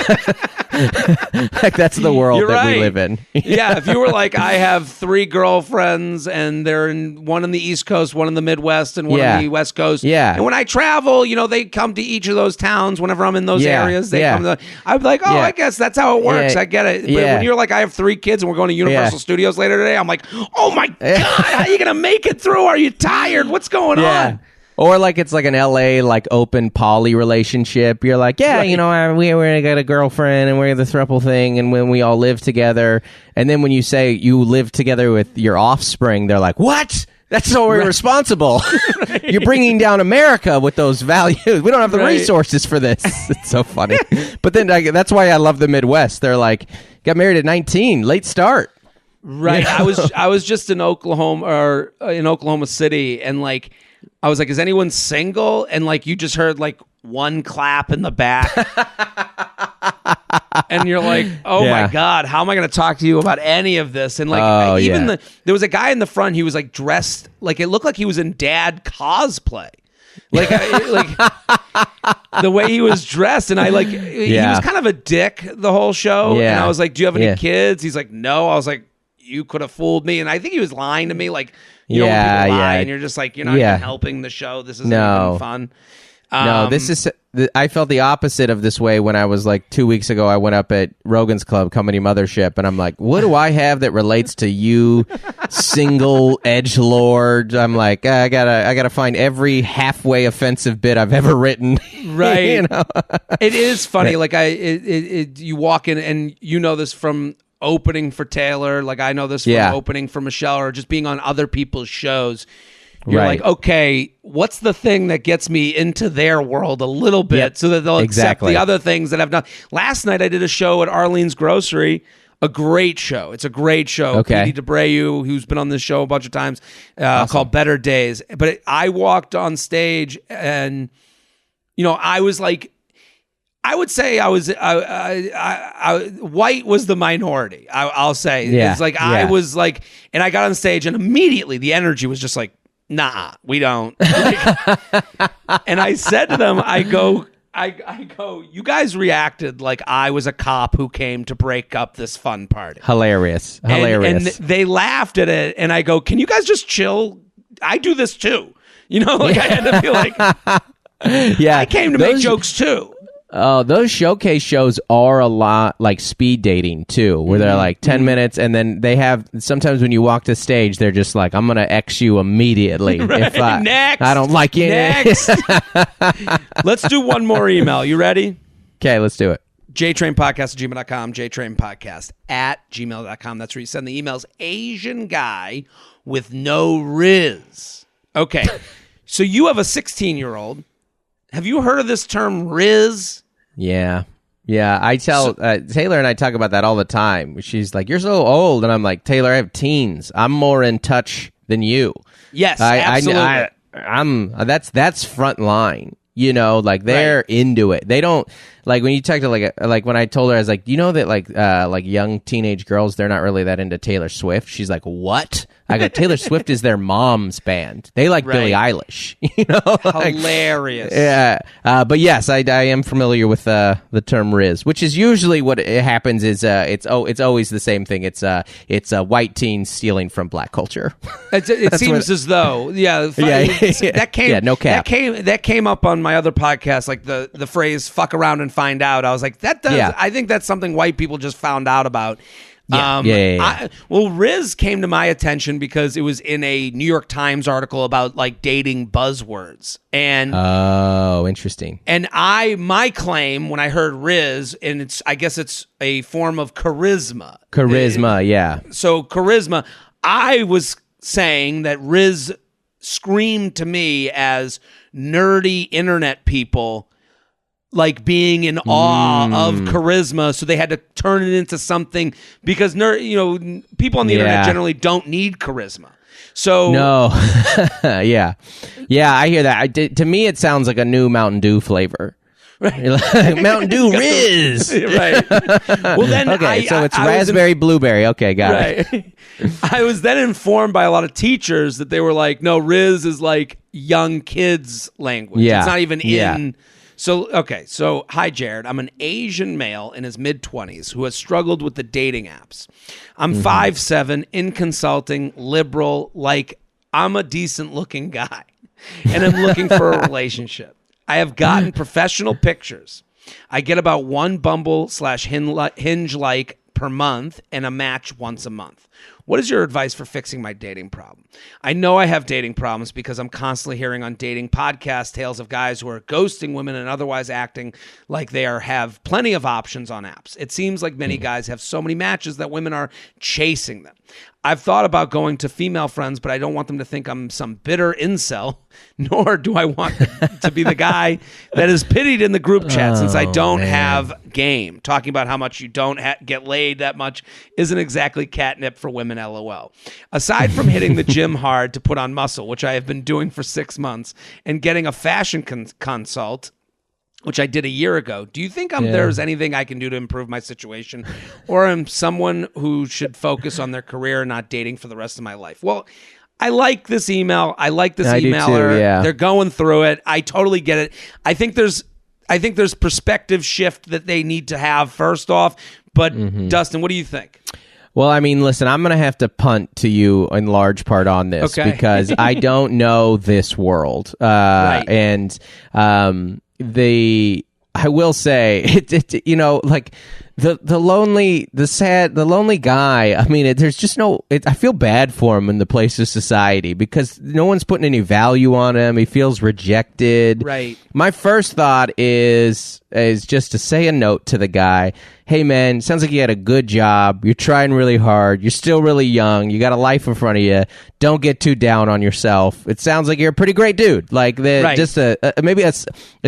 like that's the world You're that right. we live in. Yeah, if you were like, I have 3 girlfriends and they're one in the East Coast, one in the Midwest, and one in the West Coast. Yeah. And when I travel, they come to each of those towns whenever I'm in those areas. They come to, I'd be like, I guess that's how it works. I get it. But when you're like, I have 3 kids and we're going to Universal Studios later today, I'm like, oh my God, how are you going to make it through? Are you tired? What's going on? Or like it's like an LA like open poly relationship. You're like, we got a girlfriend and we're the throuple thing, and when we all live together, and then when you say you live together with your offspring, they're like, what? That's so irresponsible. Right. You're bringing down America with those values. We don't have the resources for this. It's so funny. But then that's why I love the Midwest. They're like, got married at 19, late start. Right. I was just in Oklahoma City, and like, I was like, is anyone single? And like, you just heard like one clap in the back. And you're like, oh my God, how am I going to talk to you about any of this? And like, there was a guy in the front, he was like dressed, like it looked like he was in dad cosplay. Like, the way he was dressed. And he was kind of a dick the whole show. Yeah. And I was like, do you have any kids? He's like, no. I was like, you could have fooled me. And I think he was lying to me. Like, when people lie and you're just like, you're not even helping the show. This isn't even fun. No, this is. I felt the opposite of this way when I was like 2 weeks ago. I went up at Rogan's Club Comedy Mothership, and I'm like, what do I have that relates to you, single edgelord? I'm like, I gotta find every halfway offensive bit I've ever written. Right. It is funny. Like you walk in, and you know this from opening for Taylor, like I know this from opening for Michelle, or just being on other people's shows. You're like, okay, what's the thing that gets me into their world a little bit so that they'll accept the other things that I've done. Last night I did a show at Arlene's Grocery, a great show. It's a great show. Okay. Petey DeBreyu, who's been on this show a bunch of times, called Better Days. But I walked on stage, and I was like, I would say I was white was the minority. I'll say it's like I was like, and I got on stage, and immediately the energy was just like, nah, we don't. And I said to them, I go, you guys reacted like I was a cop who came to break up this fun party. Hilarious. And they laughed at it, and I go, can you guys just chill? I do this too. I had to feel like, I came to make jokes too. Oh, those showcase shows are a lot like speed dating too, where they're like 10 minutes, and then they have sometimes when you walk the stage, they're just like, "I'm gonna X you immediately if I don't like you." Next, let's do one more email. You ready? Okay, let's do it. JTrainPodcast@gmail.com, JTrainPodcast@gmail.com. That's where you send the emails. Asian guy with no riz. Okay, so you have a 16-year-old. Have you heard of this term, Riz? Yeah. I tell Taylor and I talk about that all the time. She's like, "You're so old," and I'm like, "Taylor, I have teens. I'm more in touch than you." Yes, absolutely. I'm that's front line. Like they're into it. They don't like when you talk to like when I told her, I was like, that like young teenage girls, they're not really that into Taylor Swift. She's like, what? I go, Taylor Swift is their mom's band. They like Billie Eilish. Hilarious. Yeah. But yes, I am familiar with the term Riz, which is usually what it happens is it's always the same thing. It's white teens stealing from black culture. It seems as though that came no cap. That came up on my other podcast, like the phrase "fuck around and find out." I was like, that does. Yeah. I think that's something white people just found out about. Well, Riz came to my attention because it was in a New York Times article about like dating buzzwords. And interesting. And my claim when I heard Riz, and I guess it's a form of charisma. Yeah. So charisma, I was saying that Riz screamed to me as nerdy internet people like being in awe of charisma, so they had to turn it into something because people on the internet generally don't need charisma. So no, yeah, I hear that. To me, it sounds like a new Mountain Dew flavor. Right. Mountain Dew Riz. Right. Well, then so it's raspberry blueberry. Okay, got it. I was then informed by a lot of teachers that they were like, no, Riz is like young kids language. Yeah. It's not even in. So hi, Jared. I'm an Asian male in his mid-20s who has struggled with the dating apps. I'm 5'7", in consulting, liberal, like I'm a decent-looking guy, and I'm looking for a relationship. I have gotten professional pictures. I get about one Bumble/Hinge like per month and a match once a month. What is your advice for fixing my dating problem? I know I have dating problems because I'm constantly hearing on dating podcasts tales of guys who are ghosting women and otherwise acting like they have plenty of options on apps. It seems like many guys have so many matches that women are chasing them. I've thought about going to female friends, but I don't want them to think I'm some bitter incel, nor do I want to be the guy that is pitied in the group chat since I don't have game. Talking about how much you don't get laid that much isn't exactly catnip for women, LOL. Aside from hitting the gym hard to put on muscle, which I have been doing for 6 months, and getting a fashion consult, which I did a year ago, do you think there's anything I can do to improve my situation? Or am someone who should focus on their career and not dating for the rest of my life? Well, I like this email. I like this emailer. Too, yeah. They're going through it. I totally get it. I think there's perspective shift that they need to have first off. But Dustin, what do you think? Well, I mean, listen, I'm going to have to punt to you in large part on this because I don't know this world. Right. And I will say, like the lonely guy. I mean, there's just I feel bad for him in the place of society because no one's putting any value on him. He feels rejected. Right. My first thought is just to say a note to the guy. Hey, man, sounds like you had a good job. You're trying really hard. You're still really young. You got a life in front of you. Don't get too down on yourself. It sounds like you're a pretty great dude. Like, it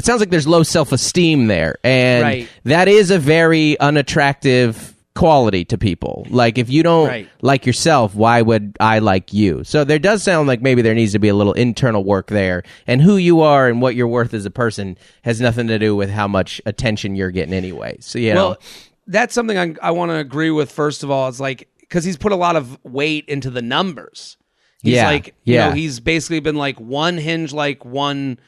sounds like there's low self-esteem there. And that is a very unattractive quality to people. Like, if you don't like yourself, why would I like you? So there does sound like maybe there needs to be a little internal work there. And who you are and what you're worth as a person has nothing to do with how much attention you're getting anyway. So, well, that's something I want to agree with, first of all. It's like, because he's put a lot of weight into the numbers. He's he's basically been like one Hinge, like one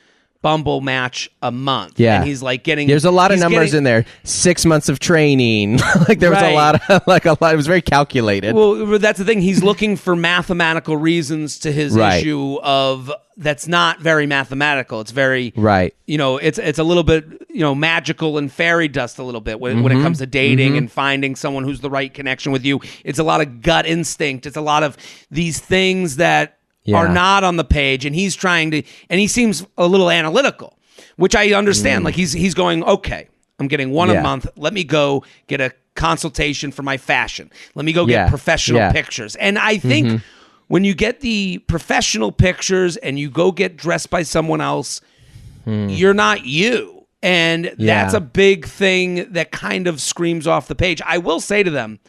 Bumble match a month. Yeah. And he's like getting... There's a lot of numbers in there. 6 months of training. Like there was a lot. It was very calculated. Well, that's the thing. He's looking for mathematical reasons to his issue of... That's not very mathematical. It's very... Right. It's a little bit, magical and fairy dust a little bit when it comes to dating and finding someone who's the right connection with you. It's a lot of gut instinct. It's a lot of these things that... are not on the page, and he's trying to, and he seems a little analytical, which I understand. Like he's going, okay, I'm getting one a month. Let me go get a consultation for my fashion. Let me go get professional pictures. And I think when you get the professional pictures and you go get dressed by someone else, you're not you. And that's a big thing that kind of screams off the page. I will say to them,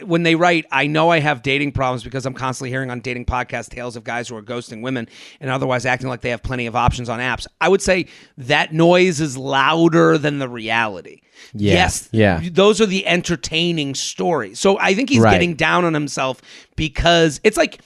when they write, I know I have dating problems because I'm constantly hearing on dating podcasts tales of guys who are ghosting women and otherwise acting like they have plenty of options on apps. I would say that noise is louder than the reality. Yes, those are the entertaining stories. So I think he's getting down on himself because it's like,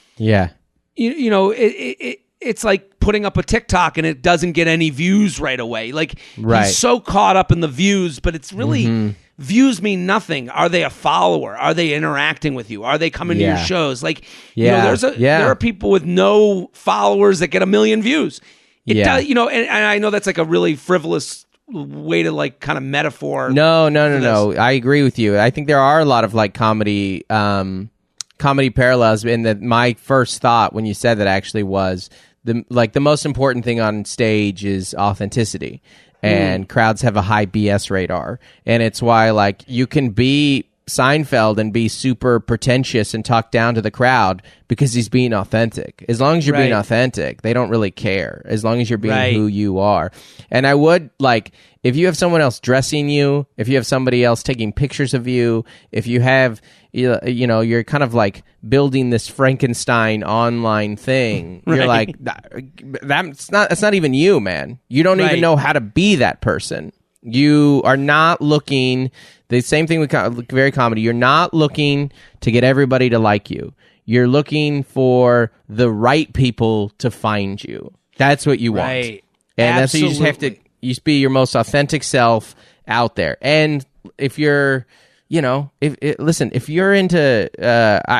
it's like putting up a TikTok and it doesn't get any views right away. Like he's so caught up in the views, but it's really... Views mean nothing. Are they a follower? Are they interacting with you? Are they coming to your shows? Like, there are people with no followers that get 1 million views. It does, and I know that's like a really frivolous way to like kind of metaphor. No. I agree with you. I think there are a lot of like comedy parallels. And that my first thought when you said that actually was the most important thing on stage is authenticity. And crowds have a high BS radar. And it's why, like, you can be Seinfeld and be super pretentious and talk down to the crowd because he's being authentic. As long as you're being authentic, they don't really care. As long as you're being who you are. And I would, like, if you have someone else dressing you, if you have somebody else taking pictures of you, if you have, you're kind of like building this Frankenstein online thing. You're like, that's not even you, man. You don't even know how to be that person. You are not looking, the same thing with very comedy, you're not looking to get everybody to like you. You're looking for the right people to find you. That's what you want. And that's so you just have to be your most authentic self out there. And if you're, if you're into,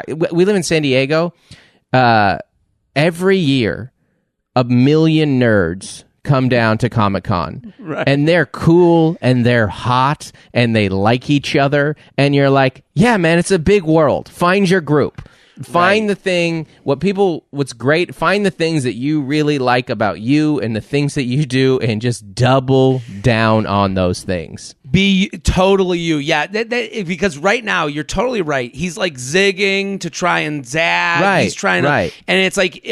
we live in San Diego, every year, 1 million nerds come down to Comic-Con. Right. And they're cool and they're hot and they like each other. And you're like, yeah, man, it's a big world. Find your group. Find the thing, what's great, find the things that you really like about you and the things that you do and just double down on those things. Be totally you. Yeah, because right now, you're totally right. He's like zigging to try and zag. Right, he's trying to, right. And it's like,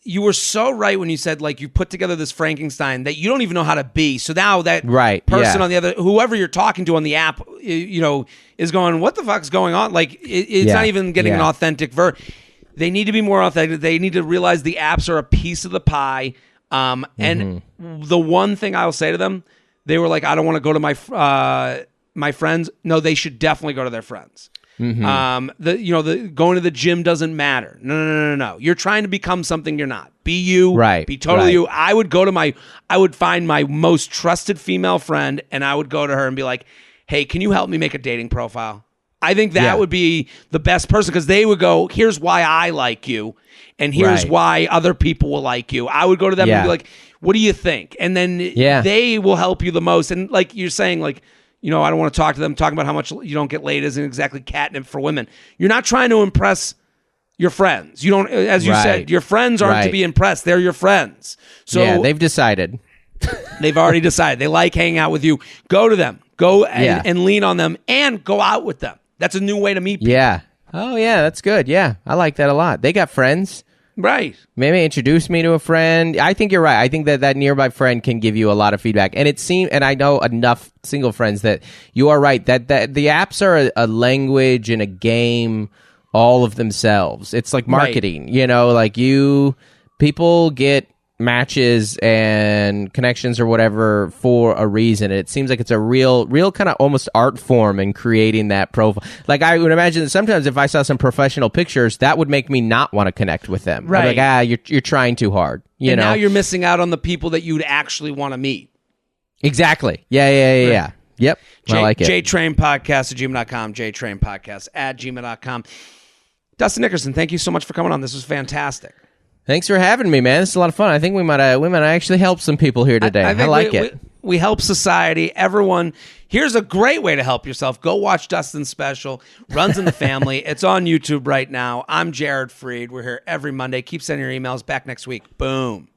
you were so right when you said, like, you put together this Frankenstein that you don't even know how to be. So now that person on the other, whoever you're talking to on the app, is going, what the fuck's going on? Like, it's not even getting an authentic They need to be more authentic. They need to realize the apps are a piece of the pie. And the one thing I'll say to them, they were like, I don't want to go to my friends. No, they should definitely go to their friends. The going to the gym doesn't matter. No. You're trying to become something you're not. Be you. Right. Be totally you. I would find my most trusted female friend and I would go to her and be like, hey, can you help me make a dating profile? I think that would be the best person because they would go, here's why I like you and here's why other people will like you. I would go to them and be like, what do you think? And then they will help you the most. And like you're saying, like, I don't want to talk to them. Talking about how much you don't get laid isn't exactly catnip for women. You're not trying to impress your friends. You don't, as you said, your friends aren't to be impressed. They're your friends. So they've decided. They've already decided. They like hanging out with you. Go to them. Go and lean on them and go out with them. That's a new way to meet people. Yeah. Oh, yeah, that's good. Yeah, I like that a lot. They got friends. Right. Maybe introduce me to a friend. I think you're right. I think that nearby friend can give you a lot of feedback. And and I know enough single friends that you are right, that the apps are a language and a game all of themselves. It's like marketing, people get matches and connections or whatever for a reason. It seems like it's a real kind of almost art form in creating that profile. Like I would imagine that sometimes if I saw some professional pictures, that would make me not want to connect with them. Right. I'm like, you're trying too hard. Now you're missing out on the people that you'd actually want to meet. Exactly. Yeah. Yep. I like it. JTrain podcast at gmail.com. JTrain podcast at gmail.com. Dustin Nickerson, thank you so much for coming on. This was fantastic. Thanks for having me, man. This is a lot of fun. I think we might actually help some people here today. I like it. We help society. Everyone. Here's a great way to help yourself. Go watch Dustin's special, Runs in the Family. It's on YouTube right now. I'm Jared Freid. We're here every Monday. Keep sending your emails. Back next week. Boom.